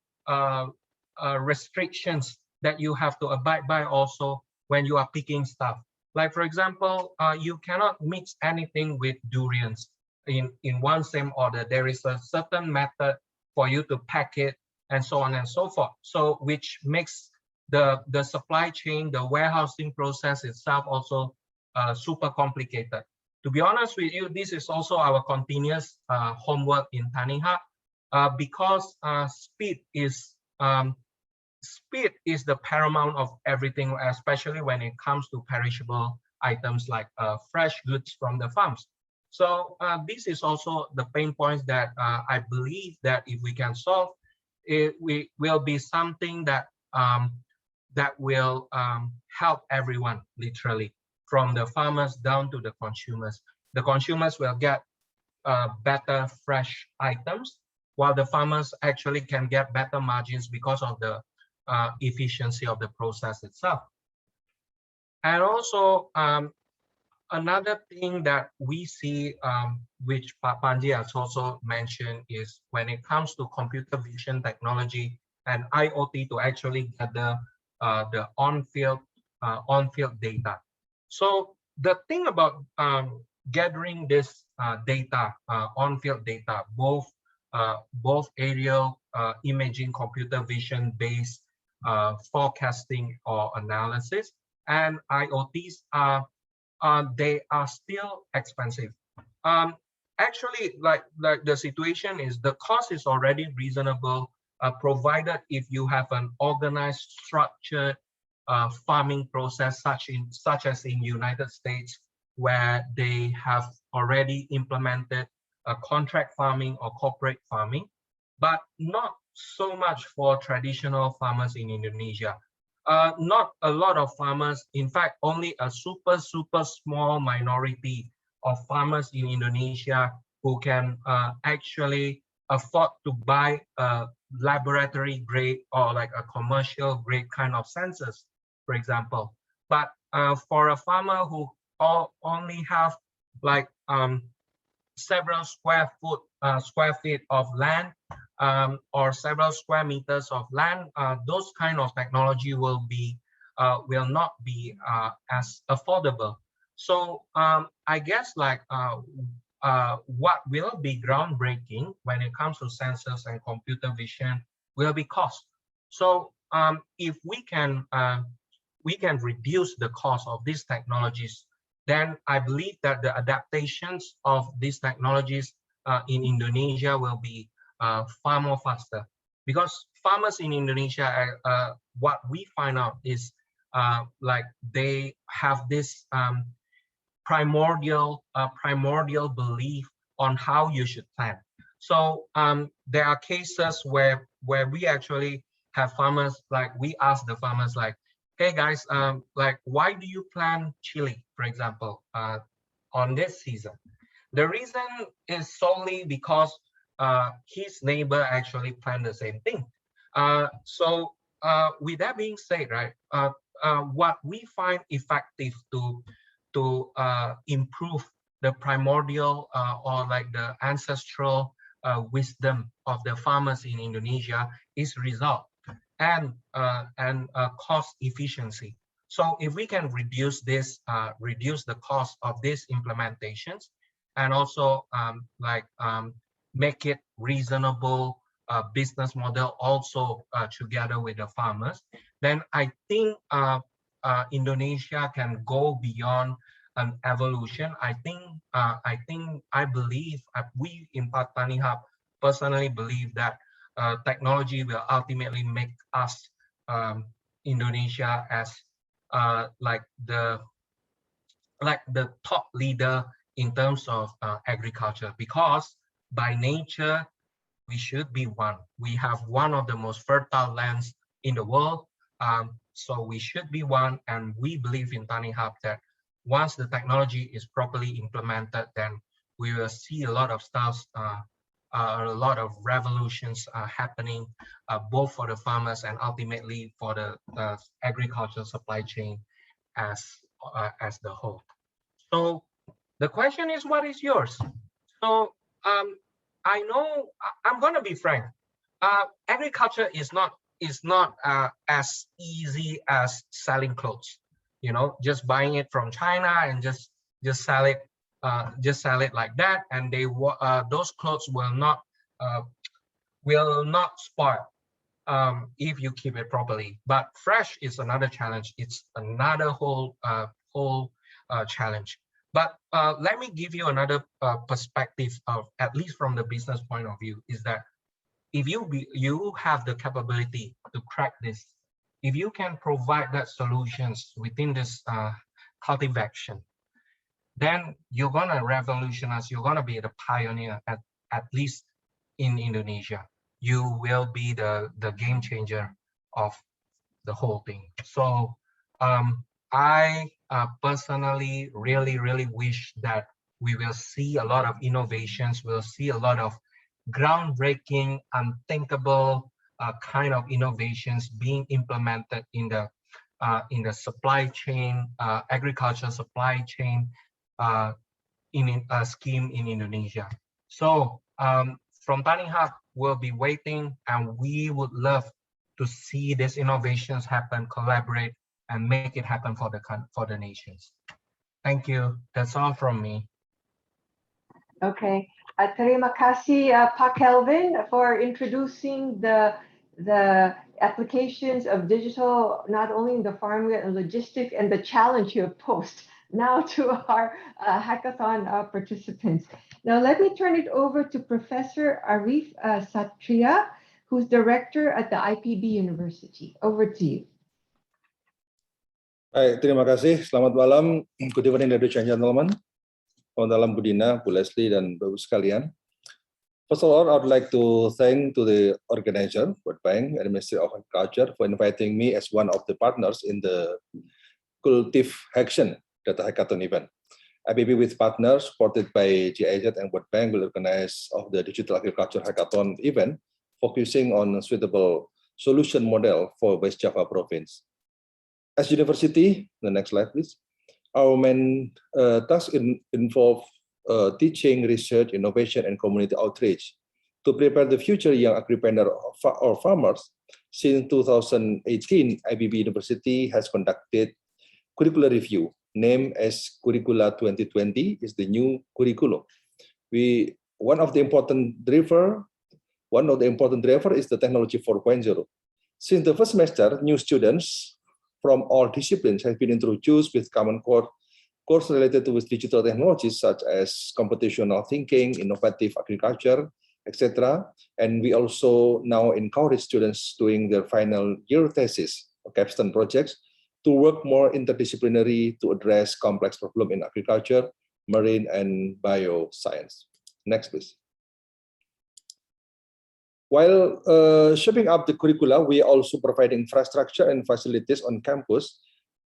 restrictions that you have to abide by also when you are picking stuff. Like for example, you cannot mix anything with durians in one same order. There is a certain method for you to pack it, and so on and so forth. So which makes the supply chain, the warehousing process itself also super complicated. To be honest with you, this is also our continuous homework in TaniHub, because speed is the paramount of everything, especially when it comes to perishable items like fresh goods from the farms. So this is also the pain points that I believe that if we can solve, it will be something that that will help everyone, literally, from the farmers down to the consumers. The consumers will get better fresh items, while the farmers actually can get better margins because of the efficiency of the process itself. And also another thing that we see, which Pak Panji has also mentioned, is when it comes to computer vision technology and IoT to actually gather the on-field data. So the thing about gathering this data, on-field data, both aerial imaging, computer vision based forecasting or analysis, and IoTs are they are still expensive. Actually, like the situation is the cost is already reasonable, provided if you have an organized, structured farming process, such as in United States, where they have already implemented contract farming or corporate farming, but not so much for traditional farmers in Indonesia. Not a lot of farmers, in fact, only a super small minority of farmers in Indonesia who can actually afford to buy a laboratory grade or like a commercial grade kind of sensors, for example. But for a farmer who only have like several square feet of land or several square meters of land, those kind of technology will not be as affordable. So I guess like what will be groundbreaking when it comes to sensors and computer vision will be cost. So if we can reduce the cost of these technologies, then I believe that the adaptations of these technologies in Indonesia will be far more faster. Because farmers in Indonesia, what we find out is like they have this primordial belief on how you should plant. So there are cases where we actually have farmers, like we ask the farmers like, hey guys, like why do you plant chili, for example, on this season? The reason is solely because his neighbor actually planted the same thing. So with that being said, right, what we find effective to improve the primordial or like the ancestral wisdom of the farmers in Indonesia is result and cost efficiency. So if we can reduce this, reduce the cost of these implementations, and also make it reasonable business model also together with the farmers, then I think Indonesia can go beyond an evolution. I believe we in Tani Hub personally believe that technology will ultimately make us Indonesia as like the top leader in terms of agriculture, because by nature we should be one. We have one of the most fertile lands in the world, so we should be one. And we believe in Tani Hub that once the technology is properly implemented, then we will see a lot of stuff, a lot of revolutions happening, both for the farmers and ultimately for the agricultural supply chain as the whole. So the question is, what is yours? So I know I'm going to be frank. Agriculture is not as easy as selling clothes. You know, just buying it from China and just sell it like that, and those clothes will not spoil if you keep it properly. But fresh is another challenge. It's another whole challenge. But let me give you another perspective of, at least from the business point of view, is that if you have the capability to crack this, if you can provide that solutions within this cultivation, then you're gonna revolutionize. You're gonna be the pioneer, at least in Indonesia. You will be the game changer of the whole thing. So I personally really wish that we will see a lot of innovations. We'll see a lot of groundbreaking, unthinkable kind of innovations being implemented in the supply chain, agriculture supply chain in a scheme in Indonesia. So from Tani Hub, we'll be waiting, and we would love to see these innovations happen, collaborate, and make it happen for the nations. Thank you. That's all from me. Okay. Terima kasih, Pak Kelvin, for introducing the applications of digital, not only in the farm and logistics, and the challenge you have posed now to our hackathon participants. Now, let me turn it over to Professor Arif Satria, who's director at the IPB University. Over to you. Baik, terima kasih. Selamat malam. Good evening, ladies and gentlemen. Selamat malam, Bu Dina, Bu Leslie, dan Bapak sekalian. First of all, I would like to thank to the organizer, World Bank and Ministry of Agriculture, for inviting me as one of the partners in the Cultive Action Data Hackathon event. IPB with partners supported by GIZ and World Bank will organize of the Digital Agriculture Hackathon event, focusing on a suitable solution model for West Java province. As university, the next slide, please. Our main tasks involve teaching, research, innovation, and community outreach to prepare the future young agripreneur or farmers. Since 2018, IPB University has conducted curricular review, named as Curricula 2020 is the new curriculum. One of the important driver is the Technology 4.0. Since the first semester, new students from all disciplines have been introduced with common course related to digital technologies such as computational thinking, innovative agriculture, etc. And we also now encourage students doing their final year thesis or capstone projects to work more interdisciplinary to address complex problems in agriculture, marine, and bioscience. Next, please. While shaping up the curricula, we are also providing infrastructure and facilities on campus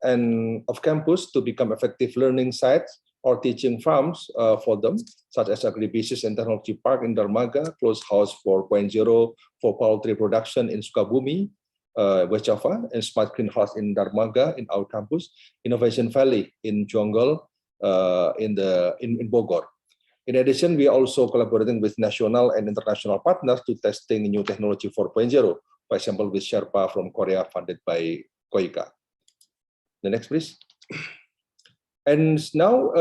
and off campus to become effective learning sites or teaching farms for them, such as Agribusiness and Technology Park in Darmaga, Closed House 4.0 for poultry production in Sukabumi, West Java, and Smart Greenhouse in Darmaga in our campus, Innovation Valley in Jonggol in Bogor. In addition, we are also collaborating with national and international partners to testing new technology 4.0, for example, with Sherpa from Korea funded by KOICA. The next, please. And now,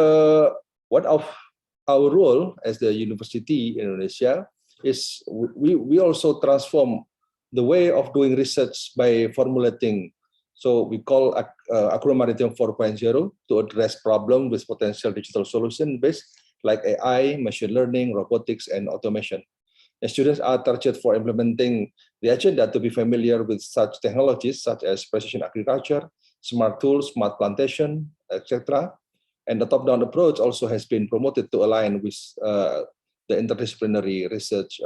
what of our role as the university in Indonesia is we also transform the way of doing research by formulating, so we call Agro-Maritime 4.0 to address problems with potential digital solution based like AI, machine learning, robotics, and automation. The students are targeted for implementing the agenda to be familiar with such technologies such as precision agriculture, smart tools, smart plantation, etc. And the top-down approach also has been promoted to align with the interdisciplinary research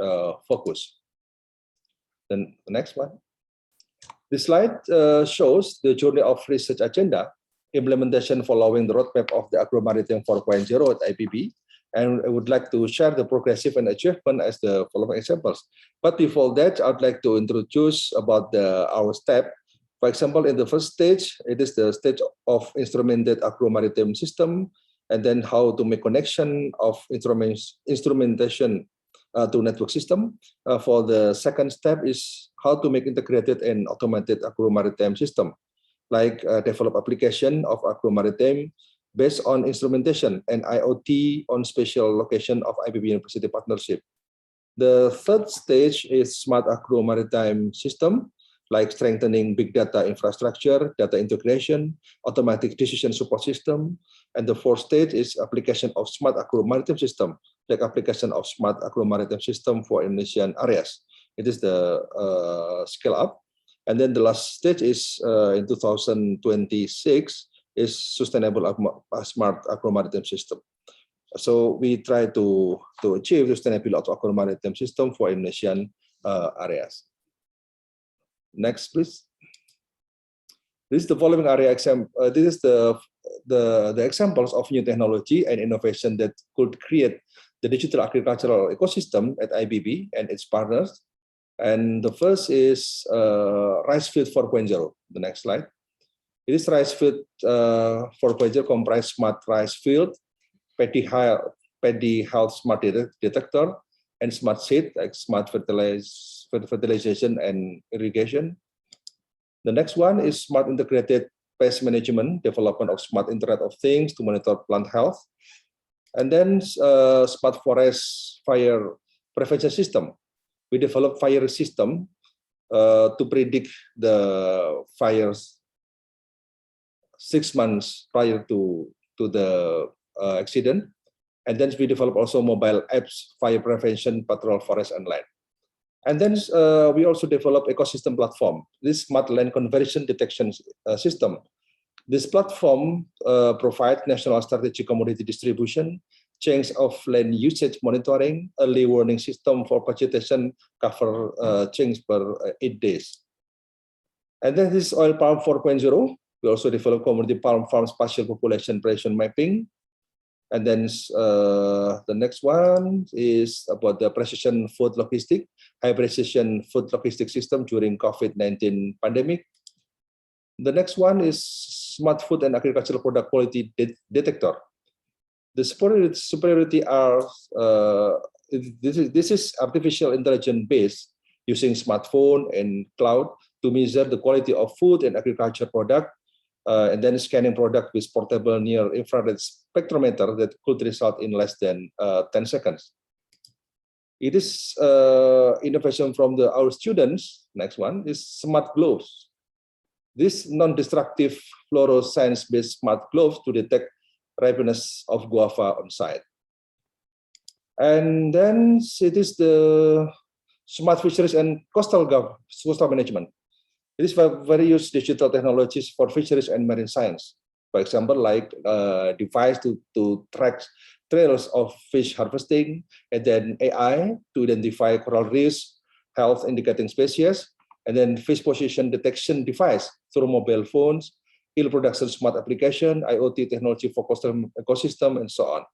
focus. Then the next one. This slide shows the journey of research agenda implementation following the roadmap of the Agro-Maritime 4.0 at IPB. And I would like to share the progressive and achievement as the following examples. But before that, I'd like to introduce about our step. For example, in the first stage, it is the stage of instrumented agro-maritime system, and then how to make connection of instrumentation to network system. For the second step is how to make integrated and automated agro-maritime system, like develop application of agro-maritime based on instrumentation and IoT on spatial location of IPB University partnership. The third stage is smart agro-maritime system, like strengthening big data infrastructure, data integration, automatic decision support system. And the fourth stage is application of smart agro-maritime system, like application of smart agro-maritime system for Indonesian areas. It is the scale up. And then the last stage is in 2026 is sustainable smart agro-maritime system. So we try to achieve sustainability of agro-maritime system for Indonesian areas. Next, please. This is the following area example. This is the examples of new technology and innovation that could create the digital agricultural ecosystem at IPB and its partners. And the first is Rice Field 4.0. The next slide. It is Rice Field 4.0 comprise smart rice field, paddy health smart detector, and smart seed like smart fertilization and irrigation. The next one is smart integrated pest management, development of smart Internet of Things to monitor plant health. And then smart forest fire prevention system. We developed fire system to predict the fires 6 months prior to the accident. And then we develop also mobile apps, fire prevention, patrol forest and land. And then we also develop ecosystem platform, this smart land conversion detection system. This platform provides national strategic commodity distribution, change of land usage monitoring, early warning system for vegetation cover change per 8 days. And then this oil palm 4.0. We also develop commodity palm farm spatial population precision mapping. And then the next one is about the precision food logistic, high precision food logistic system during COVID-19 pandemic. The next one is smart food and agricultural product quality detector. The superiority are this is artificial intelligence based using smartphone and cloud to measure the quality of food and agriculture product, and then scanning product with portable near infrared spectrometer that could result in less than 10 seconds. It is innovation from our students. Next one is smart gloves. This non-destructive fluorescence-based smart gloves to detect ripeness of guava on site. And then it is the smart fisheries and coastal management. It is various digital technologies for fisheries and marine science. For example, like device to track trails of fish harvesting, and then AI to identify coral reefs, health indicating species, and then fish position detection device through mobile phones, eel production smart application, IoT technology for coastal ecosystem, and so on.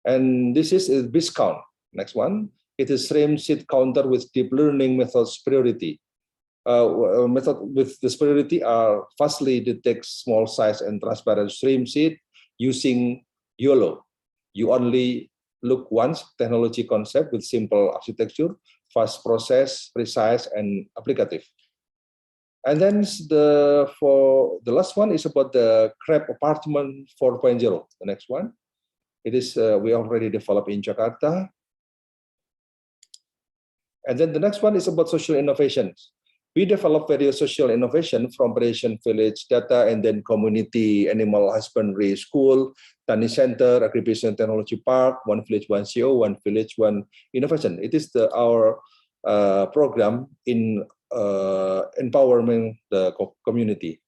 And this is a BISCount. Next one, it is shrimp seed counter with deep learning method superiority. Method with the superiority are fastly detect small size and transparent shrimp seed using YOLO. You only look once technology concept with simple architecture, fast process, precise, and applicative. And then for the last one is about the crab apartment 4.0. The next one, it is we already developed in Jakarta. And then the next one is about social innovations. We develop various social innovation from Operation Village data, and then community animal husbandry school, Tani Center, Agribusiness Technology Park, One Village, One CO, One Village, One Innovation. It is our program in empowering the community.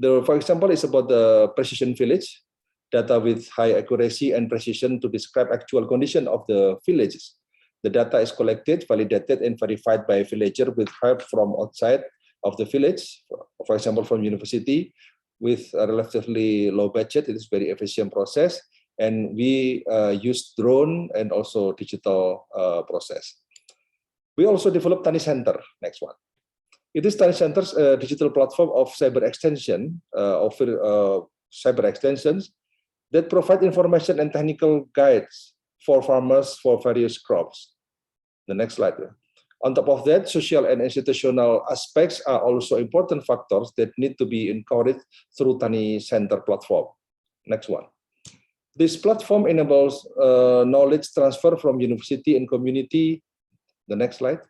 For example, it's about the precision village, data with high accuracy and precision to describe actual condition of the villages. The data is collected, validated, and verified by a villager with help from outside of the village, for example, from university, with a relatively low budget. It is very efficient process, and we use drone and also digital process. We also developed Tani Center. Next one. It is Tani Center's digital platform of cyber extension, cyber extensions that provide information and technical guides for farmers for various crops. The next slide. On top of that, social and institutional aspects are also important factors that need to be encouraged through Tani Center platform. Next one. This platform enables knowledge transfer from university and community. The next slide.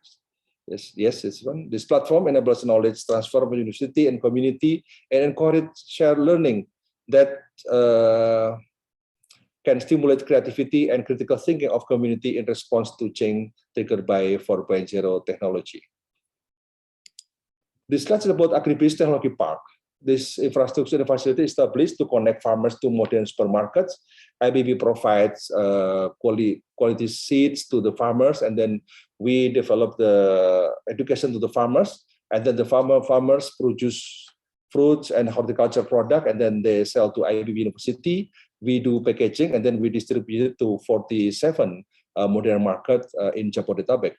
Yes, this one. This platform enables knowledge transfer from university and community and encourage shared learning that can stimulate creativity and critical thinking of community in response to change triggered by 4.0 technology. This slide is about Agribusiness Technology Park. This infrastructure and facility is established to connect farmers to modern supermarkets. IBB provides quality seeds to the farmers, and then we develop the education to the farmers, and then the farmers produce fruits and horticulture product, and then they sell to IBB University. We do packaging, and then we distribute it to 47 modern markets in Jabodetabek.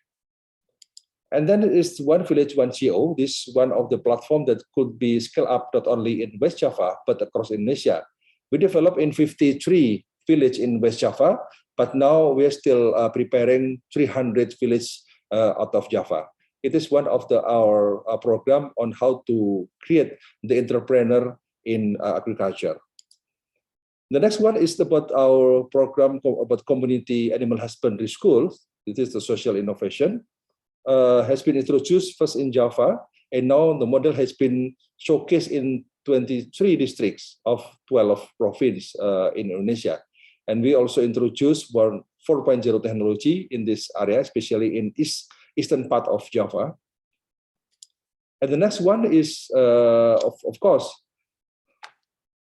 And then it is One Village, One CO. This is one of the platform that could be scaled up not only in West Java, but across Indonesia. We developed in 53 villages in West Java, but now we are still preparing 300 villages out of Java. It is one of our program on how to create the entrepreneur in agriculture. The next one is about our program about community animal husbandry schools. This is the social innovation. Has been introduced first in Java, and now the model has been showcased in 23 districts of 12 provinces in Indonesia. And we also introduced 4.0 technology in this area, especially in eastern part of Java. And the next one is, of course,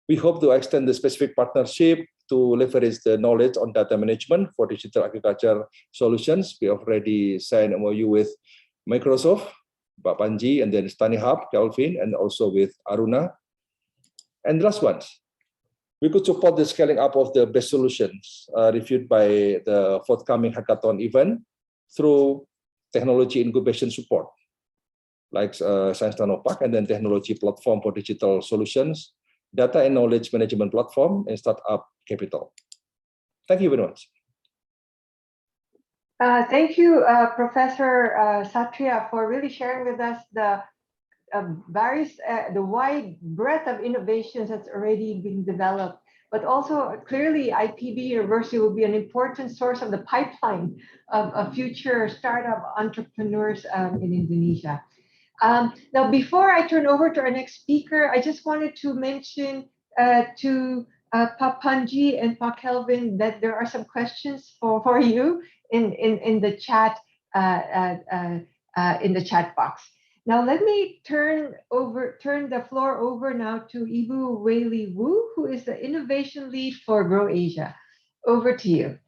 we hope to extend the specific partnership to leverage the knowledge on data management for digital agriculture solutions. We already signed an MOU with Microsoft, Pak Panji, and then Tanihub, Kelvin, and also with Aruna. And the last one, we could support the scaling up of the best solutions reviewed by the forthcoming hackathon event through technology incubation support, like Science Nanopark, and then technology platform for digital solutions, data and knowledge management platform, and startup capital. Thank you very much. Thank you, Professor Satria, for really sharing with us the the wide breadth of innovations that's already been developed, but also clearly IPB University will be an important source of the pipeline of future startup entrepreneurs in Indonesia. Now, before I turn over to our next speaker, I just wanted to mention to Pa Panji and Pa Kelvin that there are some questions for you in the chat box. Now, let me turn the floor over now to Ibu Weili Wu, who is the innovation lead for Grow Asia. Over to you.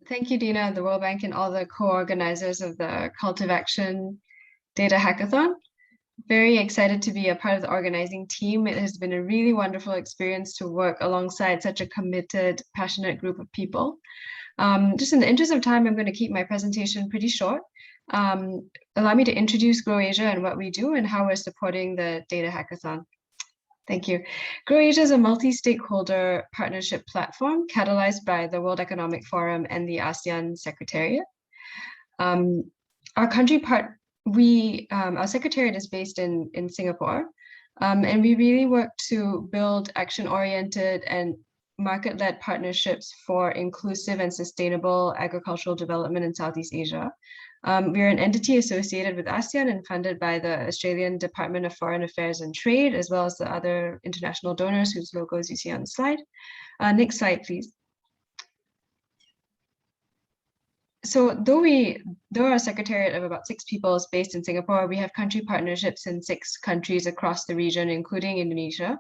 Thank you, Dina, the World Bank, and all the co-organizers of the Cultive Action Data Hackathon. Very excited to be a part of the organizing team. It has been a really wonderful experience to work alongside such a committed, passionate group of people. Just in the interest of time, I'm going to keep my presentation pretty short. Allow me to introduce Grow Asia and what we do and how we're supporting the Data Hackathon. Thank you. Grow Asia is a multi-stakeholder partnership platform catalyzed by the World Economic Forum and the ASEAN Secretariat. Our secretariat is based in Singapore, and we really work to build action-oriented and market-led partnerships for inclusive and sustainable agricultural development in Southeast Asia. We are an entity associated with ASEAN and funded by the Australian Department of Foreign Affairs and Trade, as well as the other international donors whose logos you see on the slide. Next slide, please. So though our secretariat of about 6 people is based in Singapore, we have country partnerships in 6 countries across the region, including Indonesia.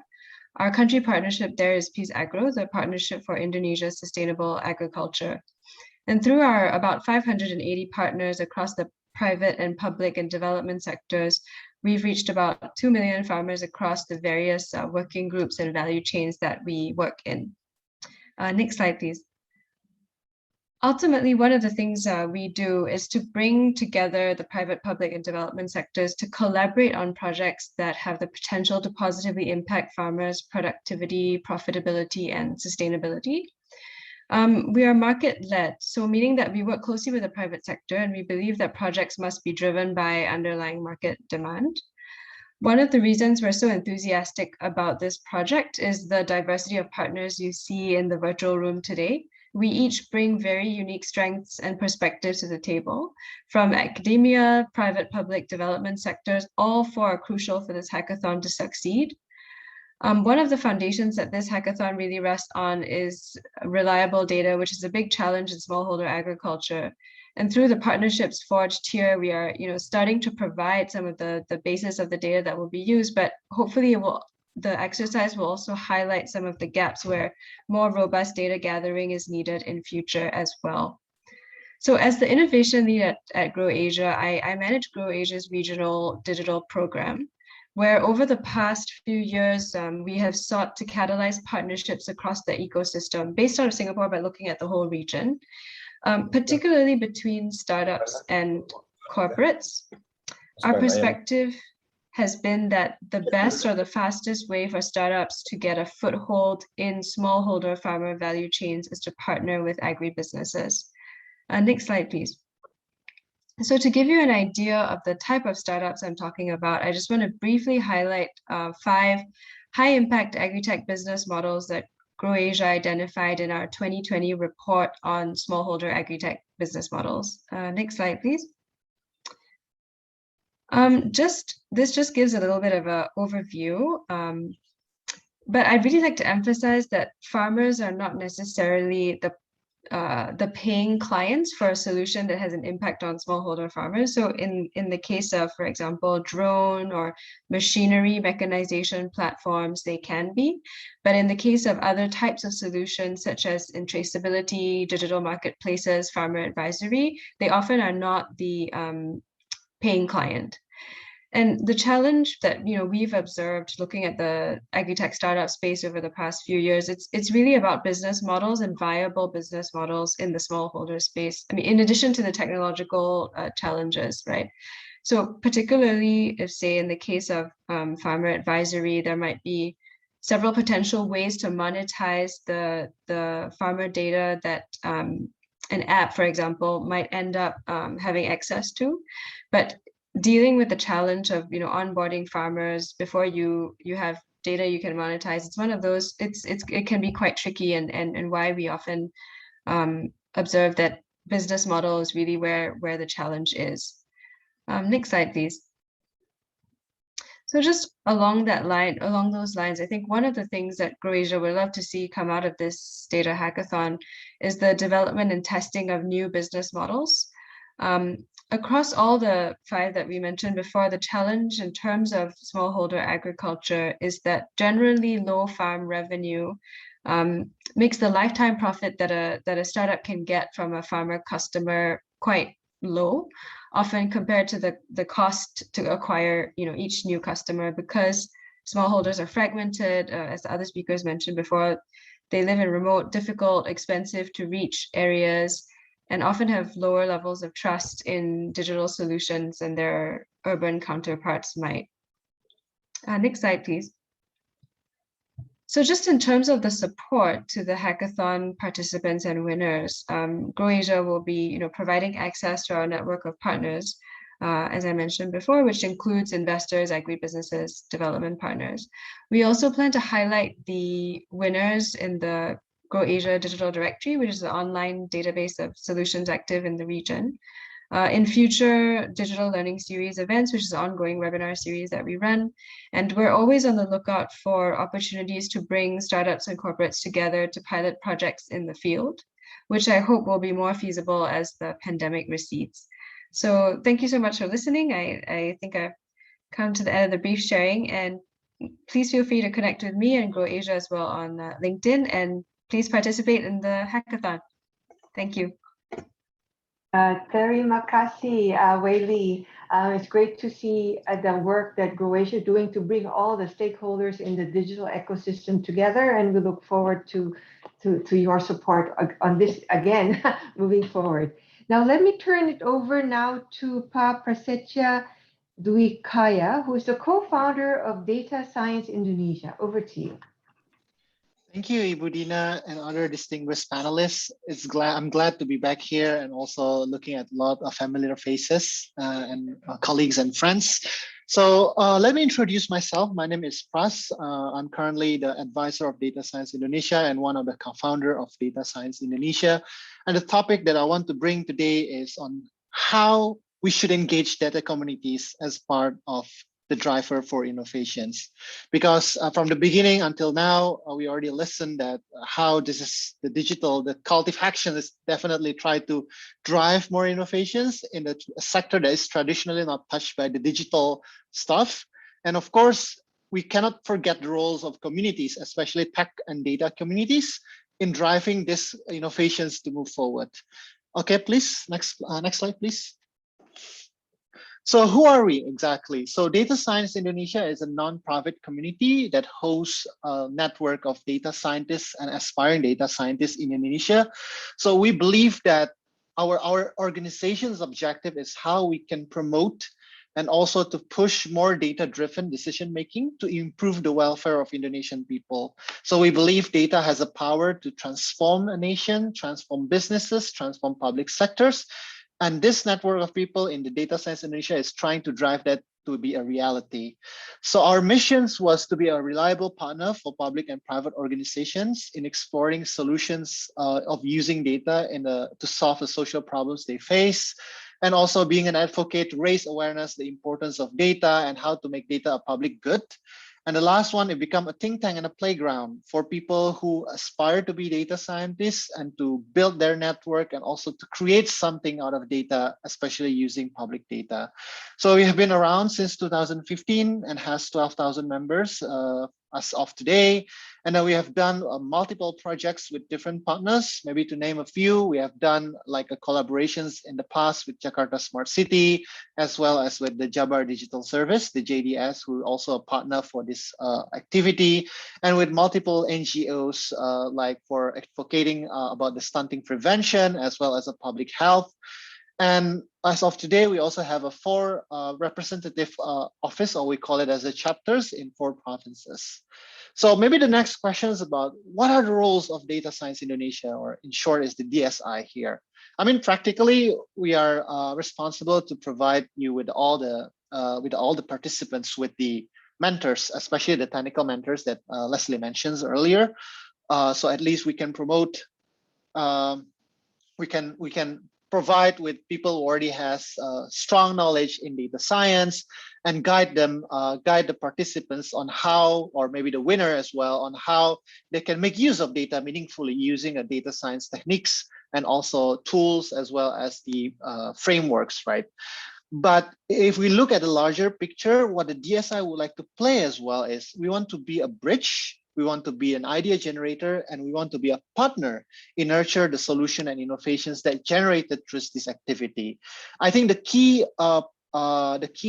Our country partnership there is Peace Agro, the Partnership for Indonesia's Sustainable Agriculture. And through our about 580 partners across the private and public and development sectors, we've reached about 2 million farmers across the various working groups and value chains that we work in. Next slide, please. Ultimately, one of the things we do is to bring together the private, public, and development sectors to collaborate on projects that have the potential to positively impact farmers' productivity, profitability, and sustainability. We are market-led, so meaning that we work closely with the private sector, and we believe that projects must be driven by underlying market demand. One of the reasons we're so enthusiastic about this project is the diversity of partners you see in the virtual room today. We each bring very unique strengths and perspectives to the table, from academia, private, public, development sectors. All 4 are crucial for this hackathon to succeed. One of the foundations that this hackathon really rests on is reliable data, which is a big challenge in smallholder agriculture. And through the partnerships forged here, we are starting to provide some of the basis of the data that will be used, but hopefully the exercise will also highlight some of the gaps where more robust data gathering is needed in future as well. So as the innovation lead at Grow Asia, I manage Grow Asia's regional digital program, where over the past few years, we have sought to catalyze partnerships across the ecosystem based out of Singapore by looking at the whole region, particularly between startups and corporates. Our perspective has been that the best or the fastest way for startups to get a foothold in smallholder farmer value chains is to partner with agribusinesses. Next slide, please. So to give you an idea of the type of startups I'm talking about, I just want to briefly highlight 5 high-impact agri-tech business models that GrowAsia identified in our 2020 report on smallholder agri-tech business models. Next slide, please. This just gives a little bit of an overview, but I'd really like to emphasize that farmers are not necessarily the paying clients for a solution that has an impact on smallholder farmers. So in the case of, for example, drone or machinery mechanization platforms, they can be. But in the case of other types of solutions, such as in traceability, digital marketplaces, farmer advisory, they often are not the paying client. And the challenge that we've observed looking at the agri-tech startup space over the past few years, it's really about business models and viable business models in the smallholder space. I mean, in addition to the technological challenges, right? So particularly if, say, in the case of farmer advisory, there might be several potential ways to monetize the farmer data that an app, for example, might end up having access to. But dealing with the challenge of onboarding farmers before you have data you can monetize, it's one of those, it can be quite tricky, and why we often observe that business model is really where the challenge is. Next slide, please. So just along those lines, I think one of the things that GrowAsia would love to see come out of this data hackathon is the development and testing of new business models. Across all the 5 that we mentioned before, the challenge in terms of smallholder agriculture is that generally low farm revenue makes the lifetime profit that a startup can get from a farmer customer quite low, often compared to the cost to acquire each new customer, because smallholders are fragmented, as the other speakers mentioned before. They live in remote, difficult, expensive to reach areas, and often have lower levels of trust in digital solutions than their urban counterparts might. Next slide, please. So just in terms of the support to the hackathon participants and winners, GrowAsia will be providing access to our network of partners, as I mentioned before, which includes investors, agribusinesses, development partners. We also plan to highlight the winners in the GrowAsia Digital Directory, which is the online database of solutions active in the region. In future digital learning series events, which is an ongoing webinar series that we run. And we're always on the lookout for opportunities to bring startups and corporates together to pilot projects in the field, which I hope will be more feasible as the pandemic recedes. So thank you so much for listening. I think I've come to the end of the brief sharing, and please feel free to connect with me and GrowAsia as well on LinkedIn, and please participate in the hackathon. Thank you. Terima kasih, Wei Li. It's great to see the work that GrowAsia is doing to bring all the stakeholders in the digital ecosystem together, and we look forward to your support on this again moving forward. Now, let me turn it over now to Pa Prasetya Dwikaya, who is the co-founder of Data Science Indonesia. Over to you. Thank you, Ibu Dina, and other distinguished panelists. I'm glad to be back here and also looking at a lot of familiar faces and colleagues and friends. So let me introduce myself. My name is Pras. I'm currently the advisor of Data Science Indonesia and one of the co-founder of Data Science Indonesia. And the topic that I want to bring today is on how we should engage data communities as part of the driver for innovations, because from the beginning until now, we already listened that how this is the cultive action is definitely try to drive more innovations in the sector that is traditionally not touched by the digital stuff. And of course, we cannot forget the roles of communities, especially tech and data communities, in driving these innovations to move forward. Okay, please, next slide, please. So who are we exactly? So Data Science Indonesia is a non-profit community that hosts a network of data scientists and aspiring data scientists in Indonesia. So we believe that our organization's objective is how we can promote and also to push more data-driven decision-making to improve the welfare of Indonesian people. So we believe data has a power to transform a nation, transform businesses, transform public sectors, And this network of people in the Data Science Indonesia is trying to drive that to be a reality. So our missions was to be a reliable partner for public and private organizations in exploring solutions of using data to solve the social problems they face, and also being an advocate to raise awareness, the importance of data and how to make data a public good. And the last one, it become a think tank and a playground for people who aspire to be data scientists and to build their network and also to create something out of data, especially using public data. So we have been around since 2015 and has 12,000 members as of today. And then we have done multiple projects with different partners. Maybe to name a few, we have done like a collaborations in the past with Jakarta Smart City, as well as with the Jabar Digital Service, the JDS, who are also a partner for this activity, and with multiple NGOs like for advocating about the stunting prevention, as well as a public health. And as of today, we also have a 4 representative office, or we call it as a chapters in 4 provinces. So maybe the next question is about what are the roles of Data Science Indonesia, or in short is the DSI here. I mean, practically, we are responsible to provide you with all the participants with the mentors, especially the technical mentors that Leslie mentions earlier. So at least we can promote, we can provide with people who already has strong knowledge in data science and guide the participants on how, or maybe the winner as well, on how they can make use of data meaningfully using a data science techniques and also tools as well as the frameworks, right? But if we look at the larger picture, what the DSI would like to play as well is we want to be a bridge. We want to be an idea generator, and we want to be a partner in nurture the solution and innovations that generated through this activity. I think the key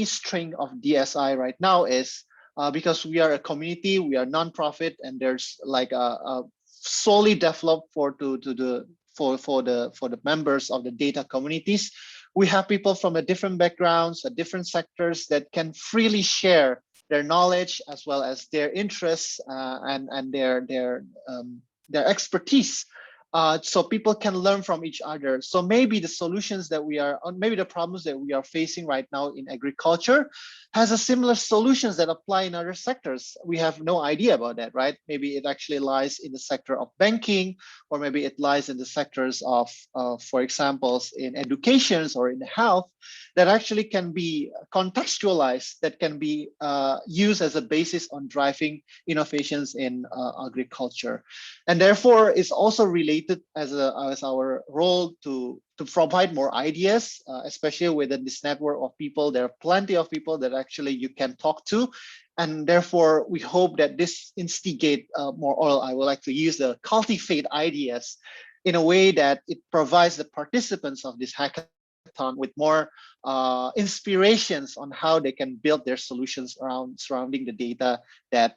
string of DSI right now is because we are a community, we are nonprofit, and there's like a solely developed for the members of the data communities. We have people from a different backgrounds, different sectors that can freely share their knowledge as well as their interests and their expertise, so people can learn from each other. So maybe the solutions that we are, maybe the problems that we are facing right now in agriculture has a similar solutions that apply in other sectors. We have no idea about that, right? Maybe it actually lies in the sector of banking, or maybe it lies in the sectors of, for example, in education or in health, that actually can be contextualized, that can be used as a basis on driving innovations in agriculture. And therefore, it's also related as our role to provide more ideas, especially within this network of people. There are plenty of people that actually you can talk to. And therefore, we hope that this instigate more, or I would like to use the cultivate ideas in a way that it provides the participants of this hackathon with more inspirations on how they can build their solutions surrounding the data that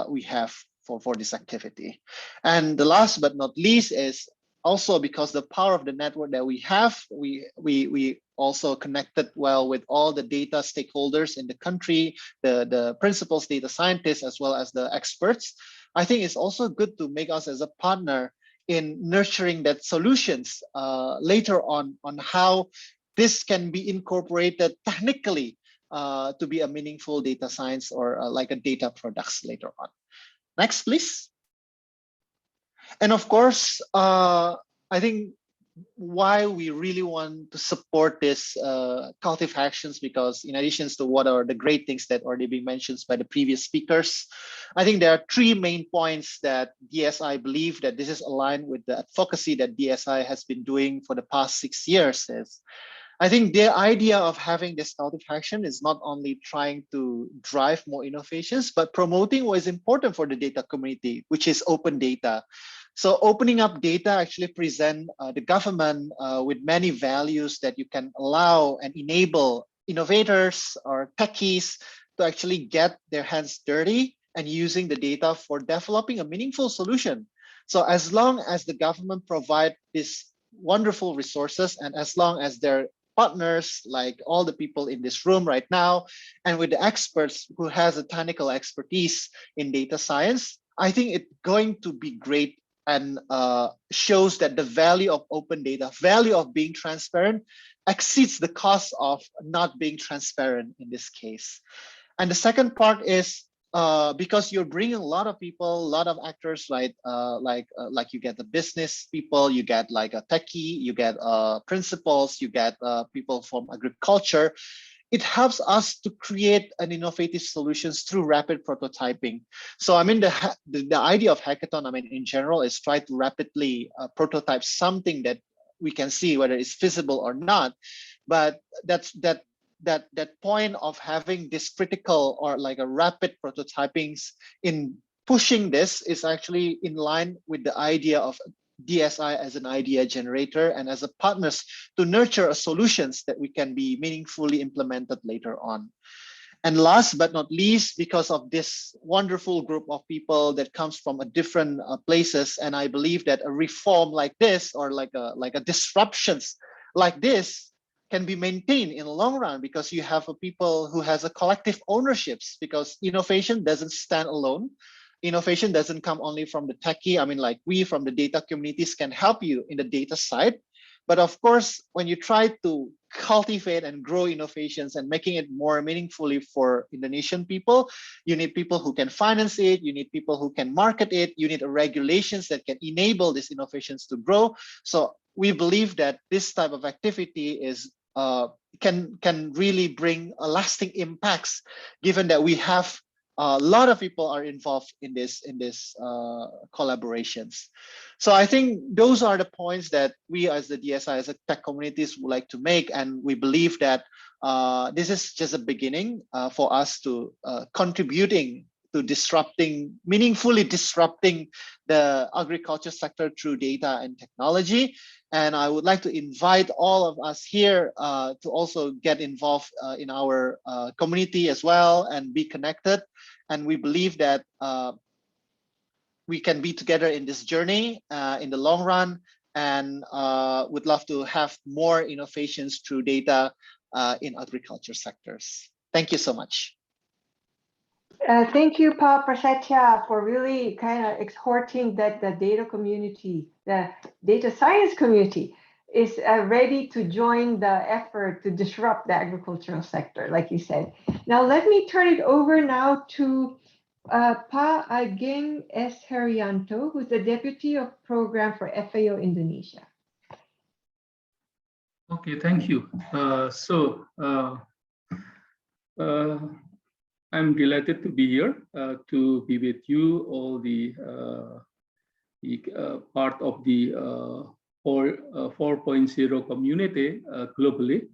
we have for this activity. And the last but not least is also because the power of the network that we have, we also connected well with all the data stakeholders in the country, the principals, data scientists, as well as the experts. I think it's also good to make us as a partner in nurturing that solutions later on how this can be incorporated technically to be a meaningful data science or like a data products later on. Next, please. And of course, I think why we really want to support this cultive actions, because in addition to what are the great things that already been mentioned by the previous speakers, I think there are 3 main points that DSI believe that this is aligned with the advocacy that DSI has been doing for the past 6 years. Is I think the idea of having this cultive action is not only trying to drive more innovations, but promoting what is important for the data community, which is open data. So opening up data actually present the government with many values that you can allow and enable innovators or techies to actually get their hands dirty and using the data for developing a meaningful solution. So as long as the government provide these wonderful resources, and as long as their partners, like all the people in this room right now, and with the experts who has a technical expertise in data science, I think it's going to be great and shows that the value of open data, value of being transparent, exceeds the cost of not being transparent in this case. And the second part is because you're bringing a lot of people, a lot of actors, right? Like you get the business people, you get like a techie, you get principals, you get people from agriculture. It helps us to create an innovative solutions through rapid prototyping. So I mean, the idea of hackathon, I mean, in general, is try to rapidly prototype something that we can see whether it's feasible or not. But that point of having this critical or like a rapid prototypings in pushing this is actually in line with the idea of DSI as an idea generator and as a partners to nurture solutions that we can be meaningfully implemented later on. And last but not least, because of this wonderful group of people that comes from a different places, and I believe that a reform like this or like a disruptions like this can be maintained in the long run because you have a people who has a collective ownerships, because innovation doesn't stand alone. Innovation doesn't come only from the techie. I mean, like we from the data communities can help you in the data side. But of course, when you try to cultivate and grow innovations and making it more meaningfully for Indonesian people, you need people who can finance it. You need people who can market it. You need regulations that can enable these innovations to grow. So we believe that this type of activity is can really bring a lasting impacts, given that we have a lot of people are involved in this collaborations. So I think those are the points that we as the DSI, as a tech communities, would like to make, and we believe that this is just a beginning for us to contributing to meaningfully disrupting the agriculture sector through data and technology. And I would like to invite all of us here to also get involved in our community as well and be connected. And we believe that we can be together in this journey in the long run, and would love to have more innovations through data in agriculture sectors. Thank you so much. Thank you, Pak Prasetya, for really kind of exhorting that the data community, the data science community, is ready to join the effort to disrupt the agricultural sector, like you said. Now, let me turn it over now to Pa Ageng S. Herianto, who's the Deputy of Program for FAO Indonesia. Okay, thank you. I'm delighted to be here to be with you, all the part of the 4.0 community globally.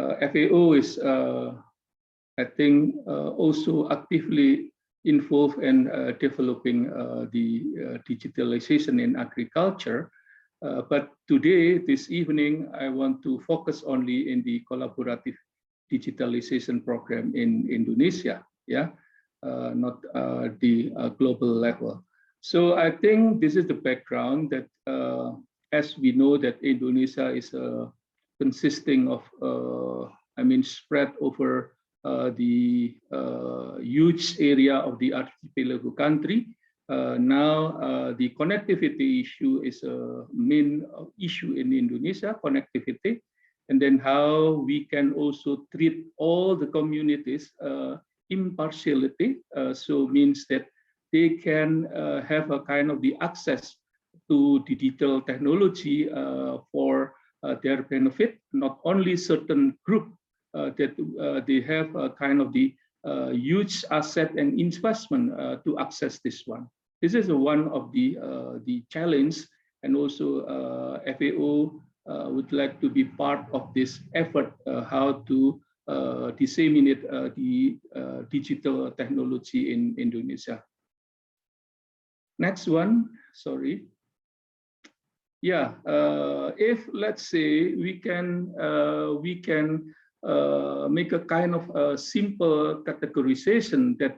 FAO is, I think, also actively involved in developing the digitalization in agriculture. But today, this evening, I want to focus only in the collaborative digitalization program in Indonesia, not the global level. So I think this is the background that, as we know, that Indonesia is consisting of, spread over the huge area of the archipelago country. Now the connectivity issue is a main issue in Indonesia, connectivity. And then how we can also treat all the communities impartiality. So means that they can have a kind of the access to digital technology for their benefit, not only certain group that they have a kind of the huge asset and investment to access this one. This is one of the challenge, and also FAO would like to be part of this effort, how to disseminate the digital technology in Indonesia. Next one, sorry. Yeah, if let's say we can make a kind of a simple categorization that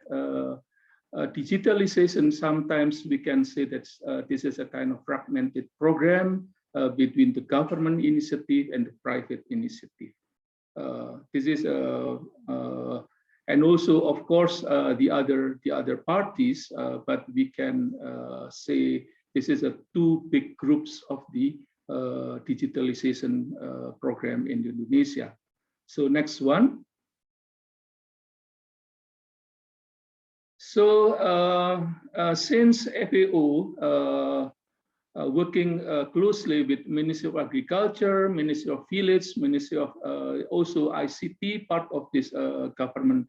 digitalization, sometimes we can say that this is a kind of fragmented program between the government initiative and the private initiative. This is and also, of course, the other parties, but we can say this is two big groups of the digitalization program in Indonesia. So next one. So since FAO working closely with Ministry of Agriculture, Ministry of Village, Ministry of also ICT, part of this government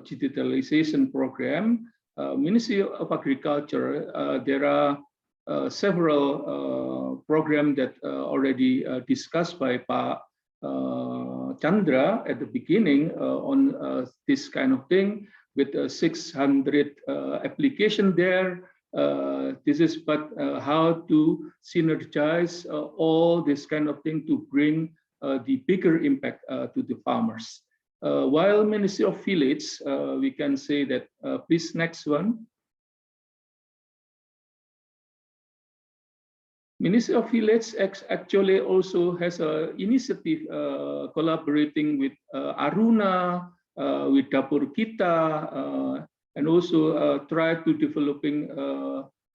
digitalization program, Ministry of Agriculture, there are several programs that already discussed by Pak Chandra at the beginning on this kind of thing, with 600 application there. This is but how to synergize all this kind of thing to bring the bigger impact to the farmers. While Ministry of Village, we can say that, please next one. Ministry of Village actually also has an initiative collaborating with Aruna, with Dapur Kita, and also try to developing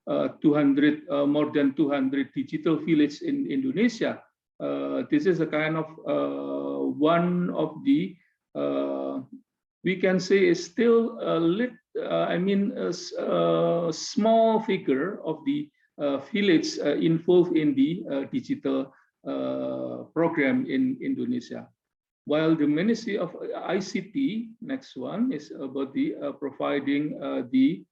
more than 200 digital villages in Indonesia. This is a kind of one of the we can say is still a small figure of the village involved in the digital program in Indonesia. While the Ministry of ICT, next one, is about the providing the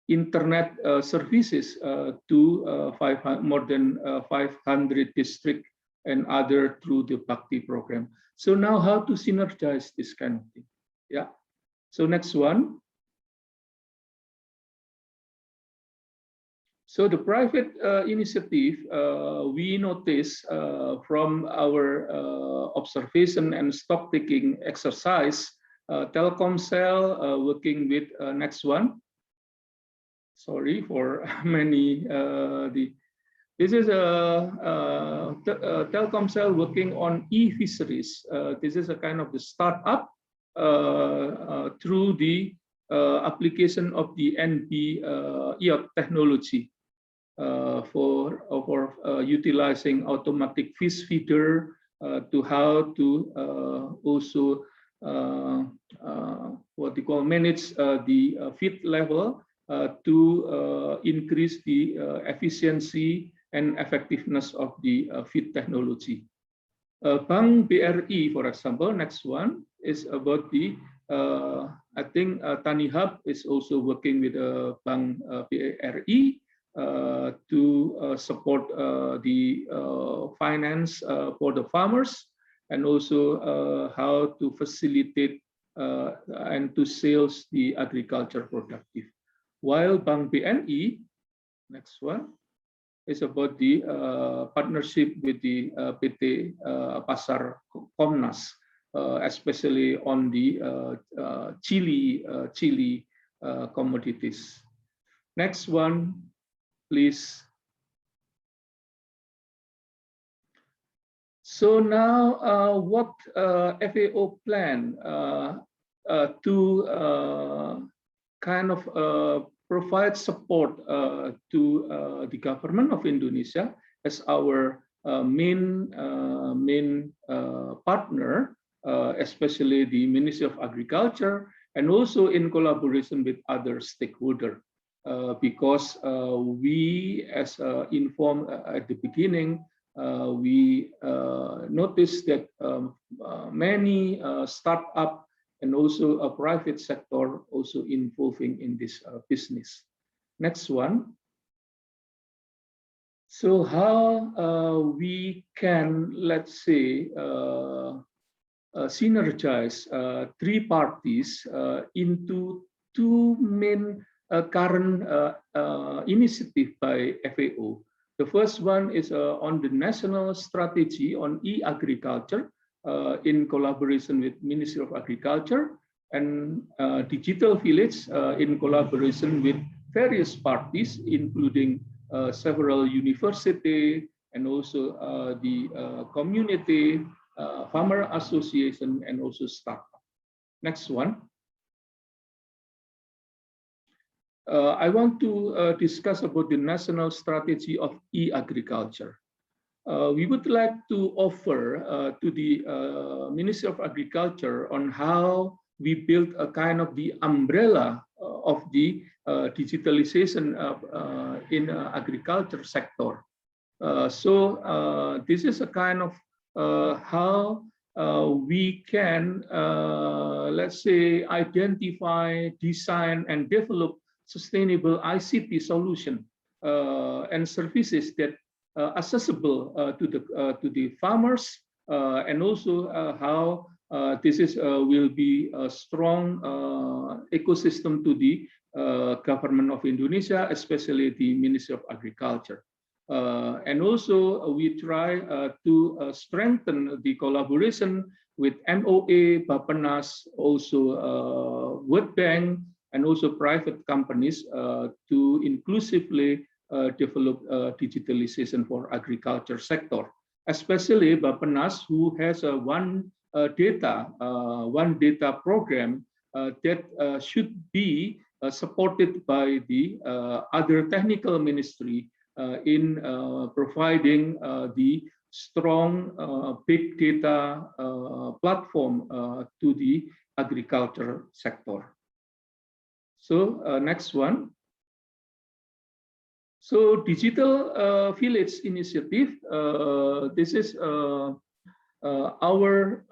internet services to more than 500 districts and other through the Bhakti program. So now how to synergize this kind of thing? Yeah. So next one. So the private initiative, we notice from our observation and stock taking exercise, Telkomsel working with next one. Sorry for many. This is Telkomsel working on e-fisheries. This is a kind of the startup through the application of the NB technology. For utilizing automatic fish feeder to how to also what they call manage the feed level to increase the efficiency and effectiveness of the feed technology. Bank BRI, for example, next one is about the I think Tani Hub is also working with Bank BRI. To support the finance for the farmers, and also how to facilitate and to sales the agriculture productive. While Bank BNI, next one, is about the partnership with the PT Pasar Komnas, especially on the chili commodities. Next one, please. So now, what FAO plan to kind of provide support to the government of Indonesia as our main partner, especially the Ministry of Agriculture, and also in collaboration with other stakeholders. Because we, as informed at the beginning, we noticed that many startup and also a private sector also involving in this business. Next one. So how we can, let's say, synergize three parties into two main current initiative by FAO. The first one is on the national strategy on e-agriculture in collaboration with Ministry of Agriculture, and digital village in collaboration with various parties, including several universities and also the community, farmer association, and also startup. Next one. I want to discuss about the national strategy of e-agriculture. We would like to offer to the Ministry of Agriculture on how we build a kind of the umbrella of the digitalization in agriculture sector. So this is a kind of how we can, let's say, identify, design, and develop sustainable ICT solution and services that accessible to the farmers, and also how this is will be a strong ecosystem to the government of Indonesia, especially the Ministry of Agriculture. And also we try to strengthen the collaboration with MOA, Bappenas, also World Bank, and also private companies to inclusively develop digitalization for agriculture sector, especially Bappenas, who has one data program that should be supported by the other technical ministry in providing the strong big data platform to the agriculture sector. So next one. So digital village initiative. This is our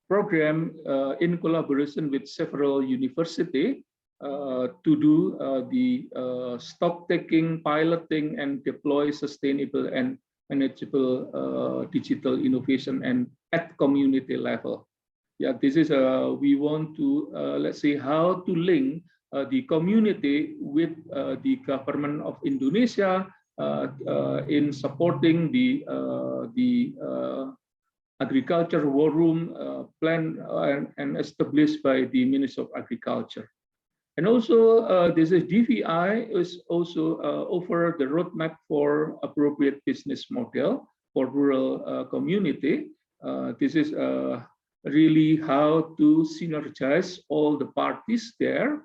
program in collaboration with several universities to do the stock taking, piloting, and deploy sustainable and manageable digital innovation and at community level. Yeah, this is we want to let's say how to link the community with the government of Indonesia in supporting the agriculture war room plan and established by the Ministry of Agriculture. And also this is DVI is also offer the roadmap for appropriate business model for rural community. This is really how to synergize all the parties there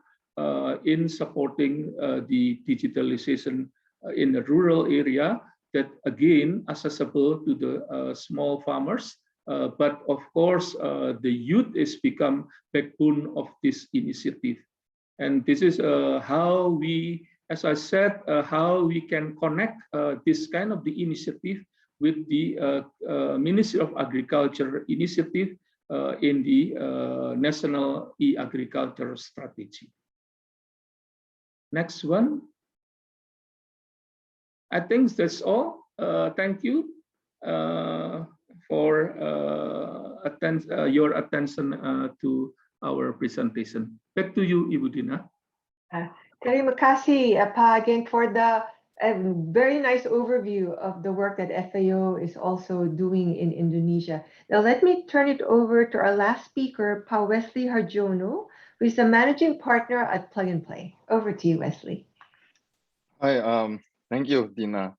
in supporting the digitalization in the rural area that again accessible to the small farmers. But of course, the youth is become backbone of this initiative. And this is how we, as I said, how we can connect this kind of the initiative with the Ministry of Agriculture initiative in the National E-Agriculture Strategy. Next one. I think that's all. Thank you for your attention to our presentation. Back to you, Ibu Dina. Terima kasih, Pa, again for the very nice overview of the work that FAO is also doing in Indonesia. Now let me turn it over to our last speaker, Pa Wesley Harjono, who is the managing partner at Plug and Play. Over to you, Wesley. Hi, thank you, Dina.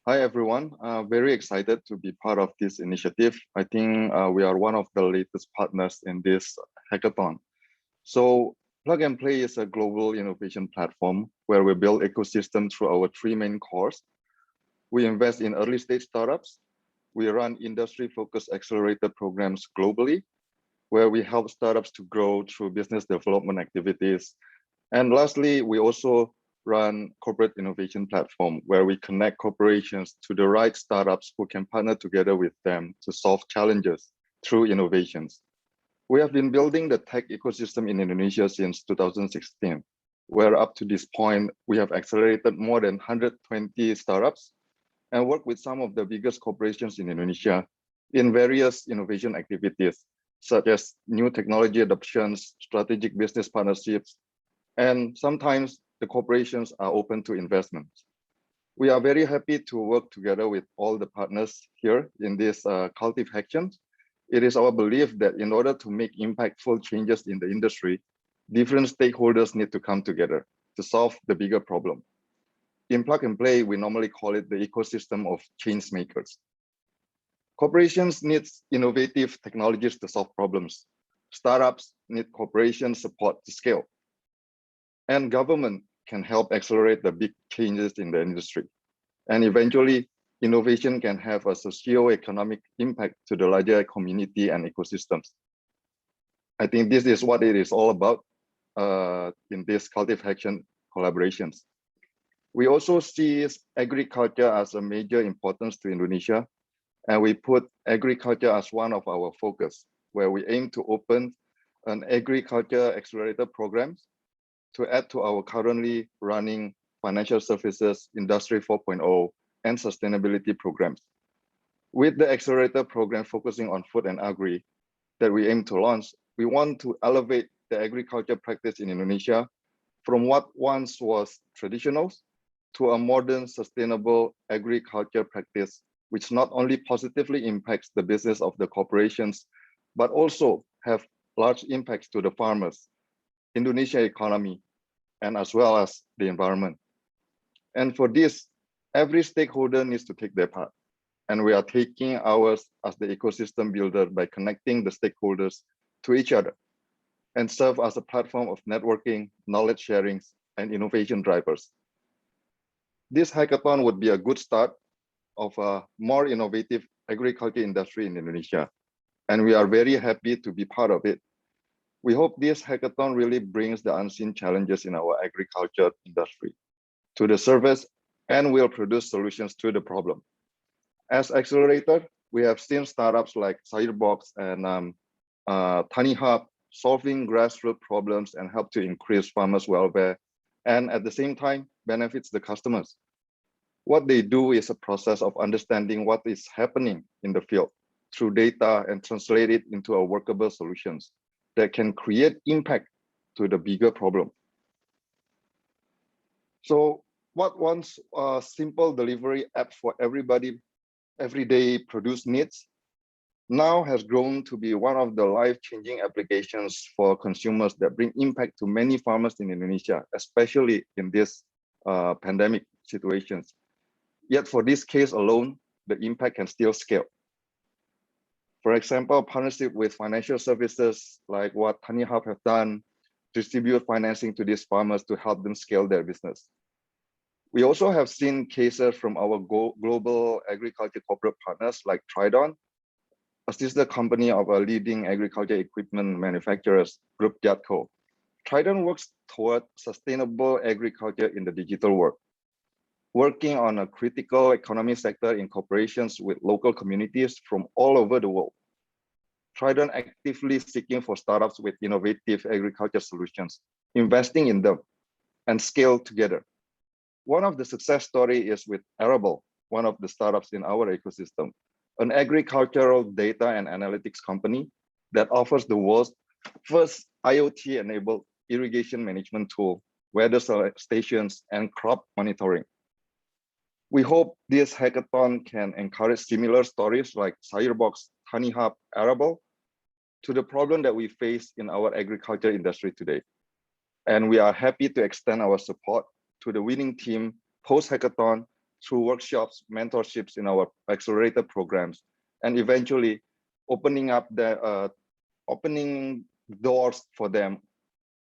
Hi, everyone. Very excited to be part of this initiative. I think we are one of the latest partners in this hackathon. So Plug and Play is a global innovation platform where we build ecosystem through our three main cores. We invest in early stage startups. We run industry-focused accelerator programs globally, where we help startups to grow through business development activities. And lastly, we also run corporate innovation platform where we connect corporations to the right startups who can partner together with them to solve challenges through innovations. We have been building the tech ecosystem in Indonesia since 2016, where up to this point, we have accelerated more than 120 startups and worked with some of the biggest corporations in Indonesia in various innovation activities, such as new technology adoptions, strategic business partnerships, and sometimes the corporations are open to investments. We are very happy to work together with all the partners here in this Cultive Hackathon. It is our belief that in order to make impactful changes in the industry, different stakeholders need to come together to solve the bigger problem. In Plug and Play, we normally call it the ecosystem of change makers. Corporations need innovative technologies to solve problems. Startups need cooperation support to scale. And government can help accelerate the big changes in the industry. And eventually, innovation can have a socio-economic impact to the larger community and ecosystems. I think this is what it is all about in this Cultive Action collaborations. We also see agriculture as a major importance to Indonesia, and we put agriculture as one of our focus, where we aim to open an agriculture accelerator programs to add to our currently running financial services, Industry 4.0, and sustainability programs. With the accelerator program focusing on food and agri that we aim to launch, we want to elevate the agriculture practice in Indonesia from what once was traditional to a modern, sustainable agriculture practice, which not only positively impacts the business of the corporations, but also have large impacts to the farmers, Indonesia economy, and as well as the environment. And for this, every stakeholder needs to take their part. And we are taking ours as the ecosystem builder by connecting the stakeholders to each other and serve as a platform of networking, knowledge sharing, and innovation drivers. This hackathon would be a good start of a more innovative agriculture industry in Indonesia. And we are very happy to be part of it. We hope this hackathon really brings the unseen challenges in our agriculture industry to the surface and will produce solutions to the problem. As accelerator, we have seen startups like Sayurbox and Tani Hub solving grassroots problems and help to increase farmers' welfare, and at the same time benefits the customers. What they do is a process of understanding what is happening in the field through data and translate it into a workable solutions that can create impact to the bigger problem. So what once a simple delivery app for everybody, everyday produce needs, now has grown to be one of the life-changing applications for consumers that bring impact to many farmers in Indonesia, especially in this pandemic situations. Yet for this case alone, the impact can still scale. For example, partnership with financial services like what Tani Hub have done, distribute financing to these farmers to help them scale their business. We also have seen cases from our global agriculture corporate partners like Tridon, a sister company of a leading agriculture equipment manufacturers, Group Jatco. Tridon works toward sustainable agriculture in the digital world, working on a critical economy sector in cooperations with local communities from all over the world. Tridon actively seeking for startups with innovative agriculture solutions, investing in them and scale together. One of the success story is with Arable, one of the startups in our ecosystem, an agricultural data and analytics company that offers the world's first IoT-enabled irrigation management tool, weather stations, and crop monitoring. We hope this hackathon can encourage similar stories like Sayurbox, Tani Hub, Arable to the problem that we face in our agriculture industry today. And we are happy to extend our support to the winning team post-hackathon through workshops, mentorships in our accelerator programs, and eventually opening doors for them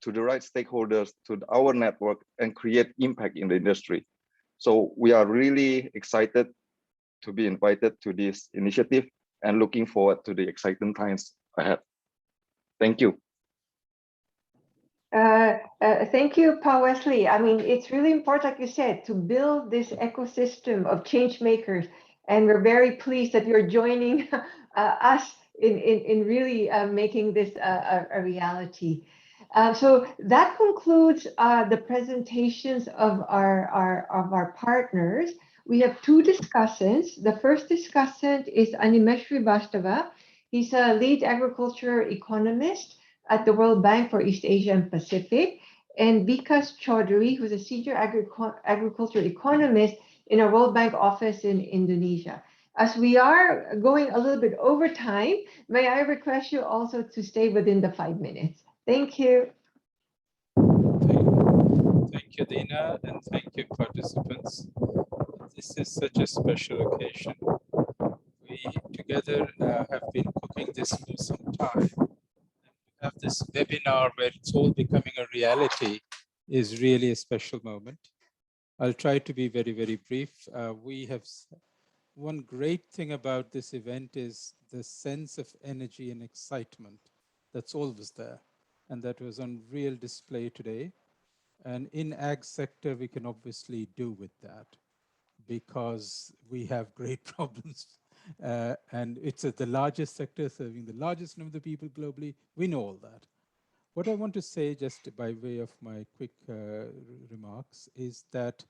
to the right stakeholders, to our network, and create impact in the industry. So we are really excited to be invited to this initiative and looking forward to the exciting times ahead. Thank you. Thank you, Pa Wesley. I mean, it's really important, like you said, to build this ecosystem of change makers. And we're very pleased that you're joining us in really making this a reality. So that concludes the presentations of our partners. We have two discussants. The first discussant is Animesh Srivastava. He's a lead agriculture economist at the World Bank for East Asia and Pacific, and Vikas Chaudhary, who's a senior agriculture economist in a World Bank office in Indonesia. As we are going a little bit over time, may I request you also to stay within the 5 minutes? Thank you. Thank you, Dina, and thank you, participants. This is such a special occasion. We together have been cooking this for some time. Have this webinar where it's all becoming a reality is really a special moment. I'll try to be very, very brief. One great thing about this event is the sense of energy and excitement that's always there. And that was on real display today. And in ag sector, we can obviously do with that because we have great problems. And it's the largest sector serving the largest number of people globally. We know all that. What I want to say, just by way of my quick remarks, is that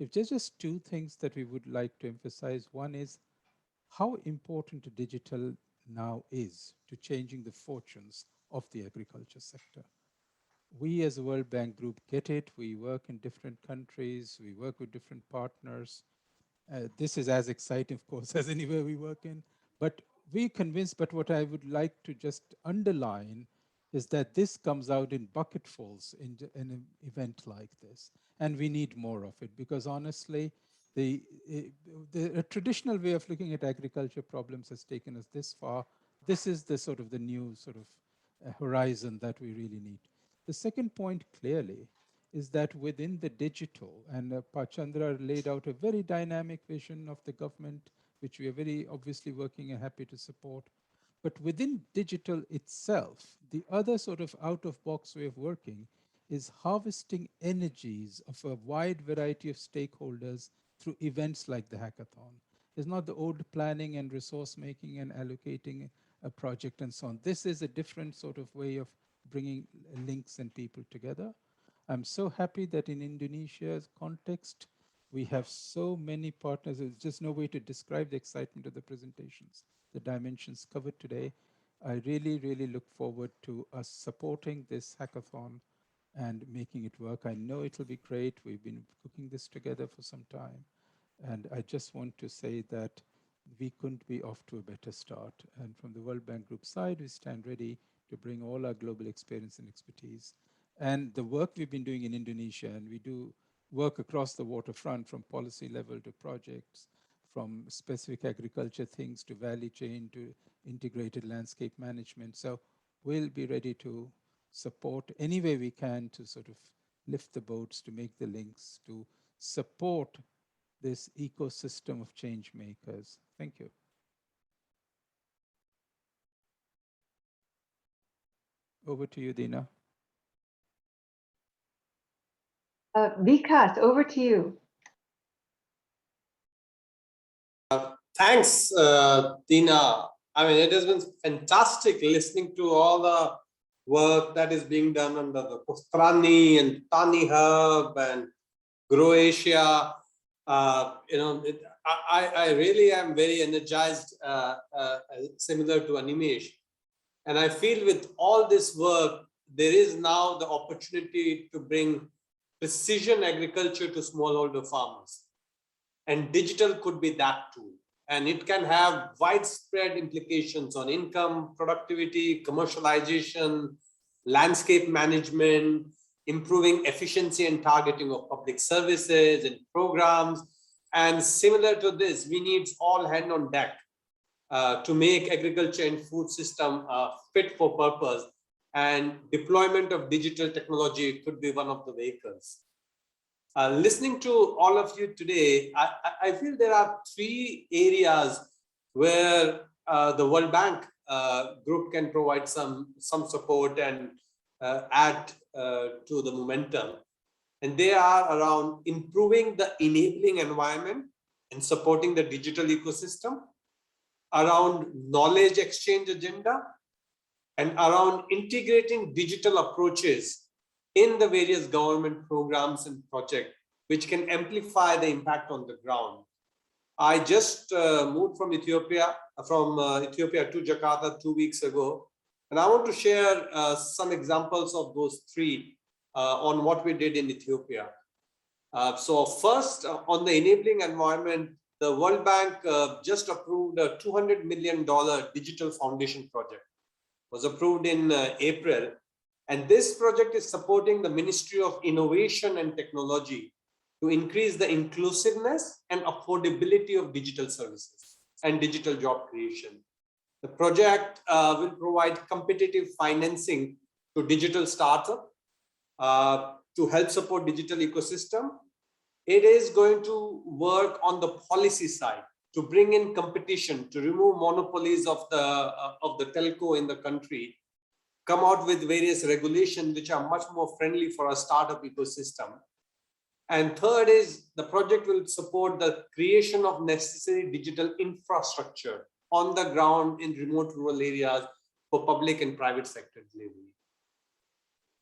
if there's just two things that we would like to emphasize, one is how important digital now is to changing the fortunes of the agriculture sector. We as a World Bank Group get it. We work in different countries. We work with different partners. This is as exciting, of course, as anywhere we work in. But we're convinced, but what I would like to just underline is that this comes out in bucketfuls in an event like this. And we need more of it because honestly, the traditional way of looking at agriculture problems has taken us this far. This is the sort of the new sort of horizon that we really need. The second point clearly is that within the digital, and Pachandra laid out a very dynamic vision of the government, which we are very obviously working and happy to support. But within digital itself, the other sort of out-of-box way of working is harvesting energies of a wide variety of stakeholders through events like the hackathon. It's not the old planning and resource making and allocating a project and so on. This is a different sort of way of bringing links and people together. I'm so happy that in Indonesia's context, we have so many partners. There's just no way to describe the excitement of the presentations, the dimensions covered today. I really, really look forward to us supporting this hackathon and making it work. I know it'll be great. We've been cooking this together for some time. And I just want to say that we couldn't be off to a better start. And from the World Bank Group side, we stand ready to bring all our global experience and expertise. And the work we've been doing in Indonesia, and we do work across the waterfront from policy level to projects, from specific agriculture things to value chain to integrated landscape management. So we'll be ready to support any way we can to sort of lift the boats, to make the links, to support this ecosystem of change makers. Thank you. Over to you, Dina. Vikas, over to you. Thanks, Dina. I mean, it has been fantastic listening to all the work that is being done under the Kostrani and Tani Hub and Croatia. I really am very energized, similar to Animesh. And I feel with all this work, there is now the opportunity to bring precision agriculture to smallholder farmers. And digital could be that tool. And it can have widespread implications on income, productivity, commercialization, landscape management, improving efficiency and targeting of public services and programs. And similar to this, we need all hands on deck to make agriculture and food system fit for purpose. And deployment of digital technology could be one of the vehicles. Listening to all of you today, I feel there are three areas where the World Bank Group can provide some support and add to the momentum. And they are around improving the enabling environment and supporting the digital ecosystem, around knowledge exchange agenda, and around integrating digital approaches in the various government programs and projects, which can amplify the impact on the ground. I just moved from Ethiopia to Jakarta 2 weeks ago, and I want to share some examples of those three on what we did in Ethiopia. So first, on the enabling environment, the World Bank just approved a $200 million digital foundation project. It was approved in April. And this project is supporting the Ministry of Innovation and Technology to increase the inclusiveness and affordability of digital services and digital job creation. The project will provide competitive financing to digital startups, to help support digital ecosystem. It is going to work on the policy side to bring in competition, to remove monopolies of the telco in the country, come out with various regulations which are much more friendly for a startup ecosystem. And third is the project will support the creation of necessary digital infrastructure on the ground in remote rural areas for public and private sector delivery.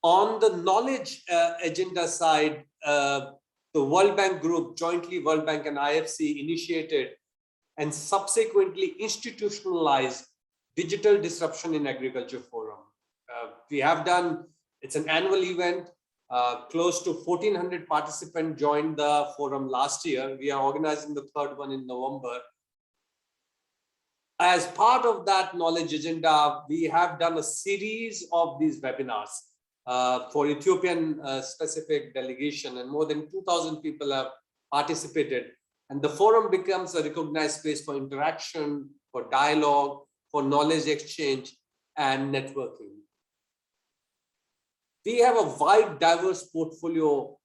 On the knowledge agenda side, the World Bank Group, jointly World Bank and IFC, initiated and subsequently institutionalized Digital Disruption in Agriculture Forum. We have done, it's an annual event, close to 1,400 participants joined the forum last year. We are organizing the third one in November. As part of that knowledge agenda, we have done a series of these webinars for Ethiopian specific delegation, and more than 2,000 people have participated. And the forum becomes a recognized space for interaction, for dialogue, for knowledge exchange and networking. We have a wide, diverse portfolio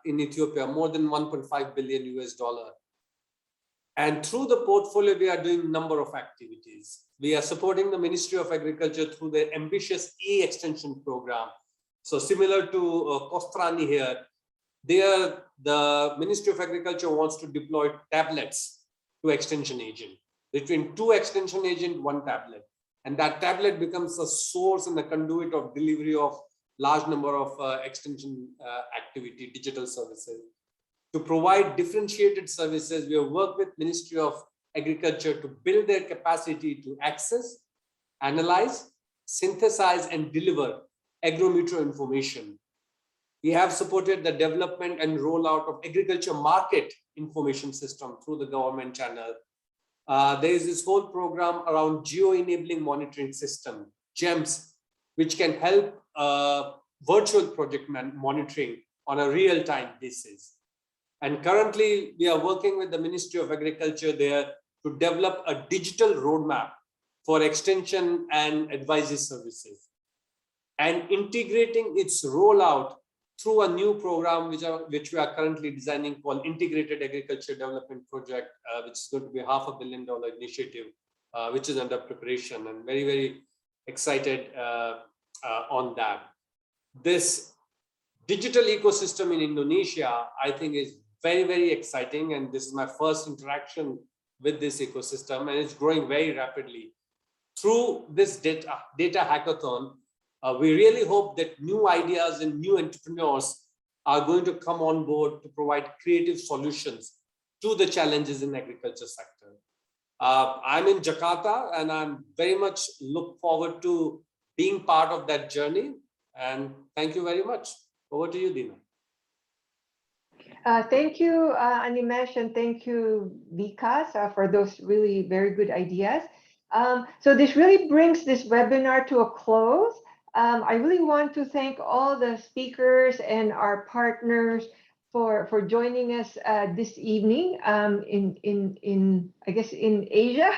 in Ethiopia, more than 1.5 billion US dollar. And through the portfolio, we are doing a number of activities. We are supporting the Ministry of Agriculture through the ambitious e-extension program. So similar to Kostrani here, there the Ministry of Agriculture wants to deploy tablets to extension agent. Between 2 extension agent, 1 tablet. And that tablet becomes a source and a conduit of delivery of large number of extension activity, digital services. To provide differentiated services, we have worked with Ministry of Agriculture to build their capacity to access, analyze, synthesize, and deliver agro-metro information. We have supported the development and rollout of agriculture market information system through the government channel. There is this whole program around geo-enabling monitoring system, GEMS, which can help virtual project monitoring on a real-time basis. And currently, we are working with the Ministry of Agriculture there to develop a digital roadmap for extension and advisory services, and integrating its rollout through a new program which we are currently designing called Integrated Agriculture Development Project, which is going to be a $500 million initiative, which is under preparation, and very, very excited on that. This digital ecosystem in Indonesia, I think, is very, very exciting. And this is my first interaction with this ecosystem, and it's growing very rapidly. Through this data hackathon, we really hope that new ideas and new entrepreneurs are going to come on board to provide creative solutions to the challenges in the agriculture sector. I'm in Jakarta, and I'm very much look forward to being part of that journey. And thank you very much. Over to you, Dina. Thank you, Animesh, and thank you, Vikas, for those really very good ideas. So this really brings this webinar to a close. I really want to thank all the speakers and our partners for joining us this evening in I guess in Asia,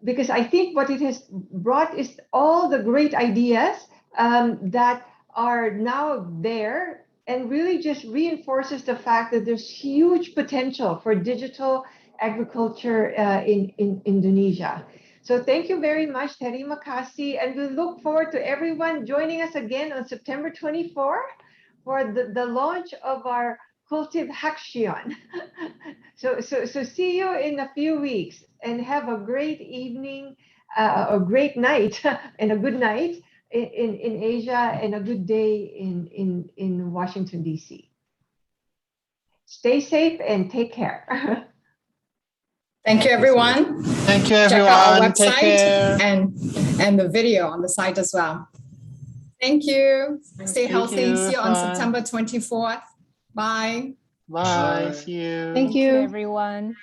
because I think what it has brought is all the great ideas that are now there, and really just reinforces the fact that there's huge potential for digital agriculture in Indonesia. So thank you very much, Terima kasih, and we look forward to everyone joining us again on September 24 for the launch of our Cultive Hackathon. So see you in a few weeks, and have a great evening, a great night, and a good night in Asia, and a good day in Washington, D.C. Stay safe and take care. Thank you, everyone. Thank you, everyone. Check out our Take website care. and the video on the site as well. Thank you. Stay healthy. you. See you on Bye. September 24th. Bye. Bye. See you. Thank you, everyone.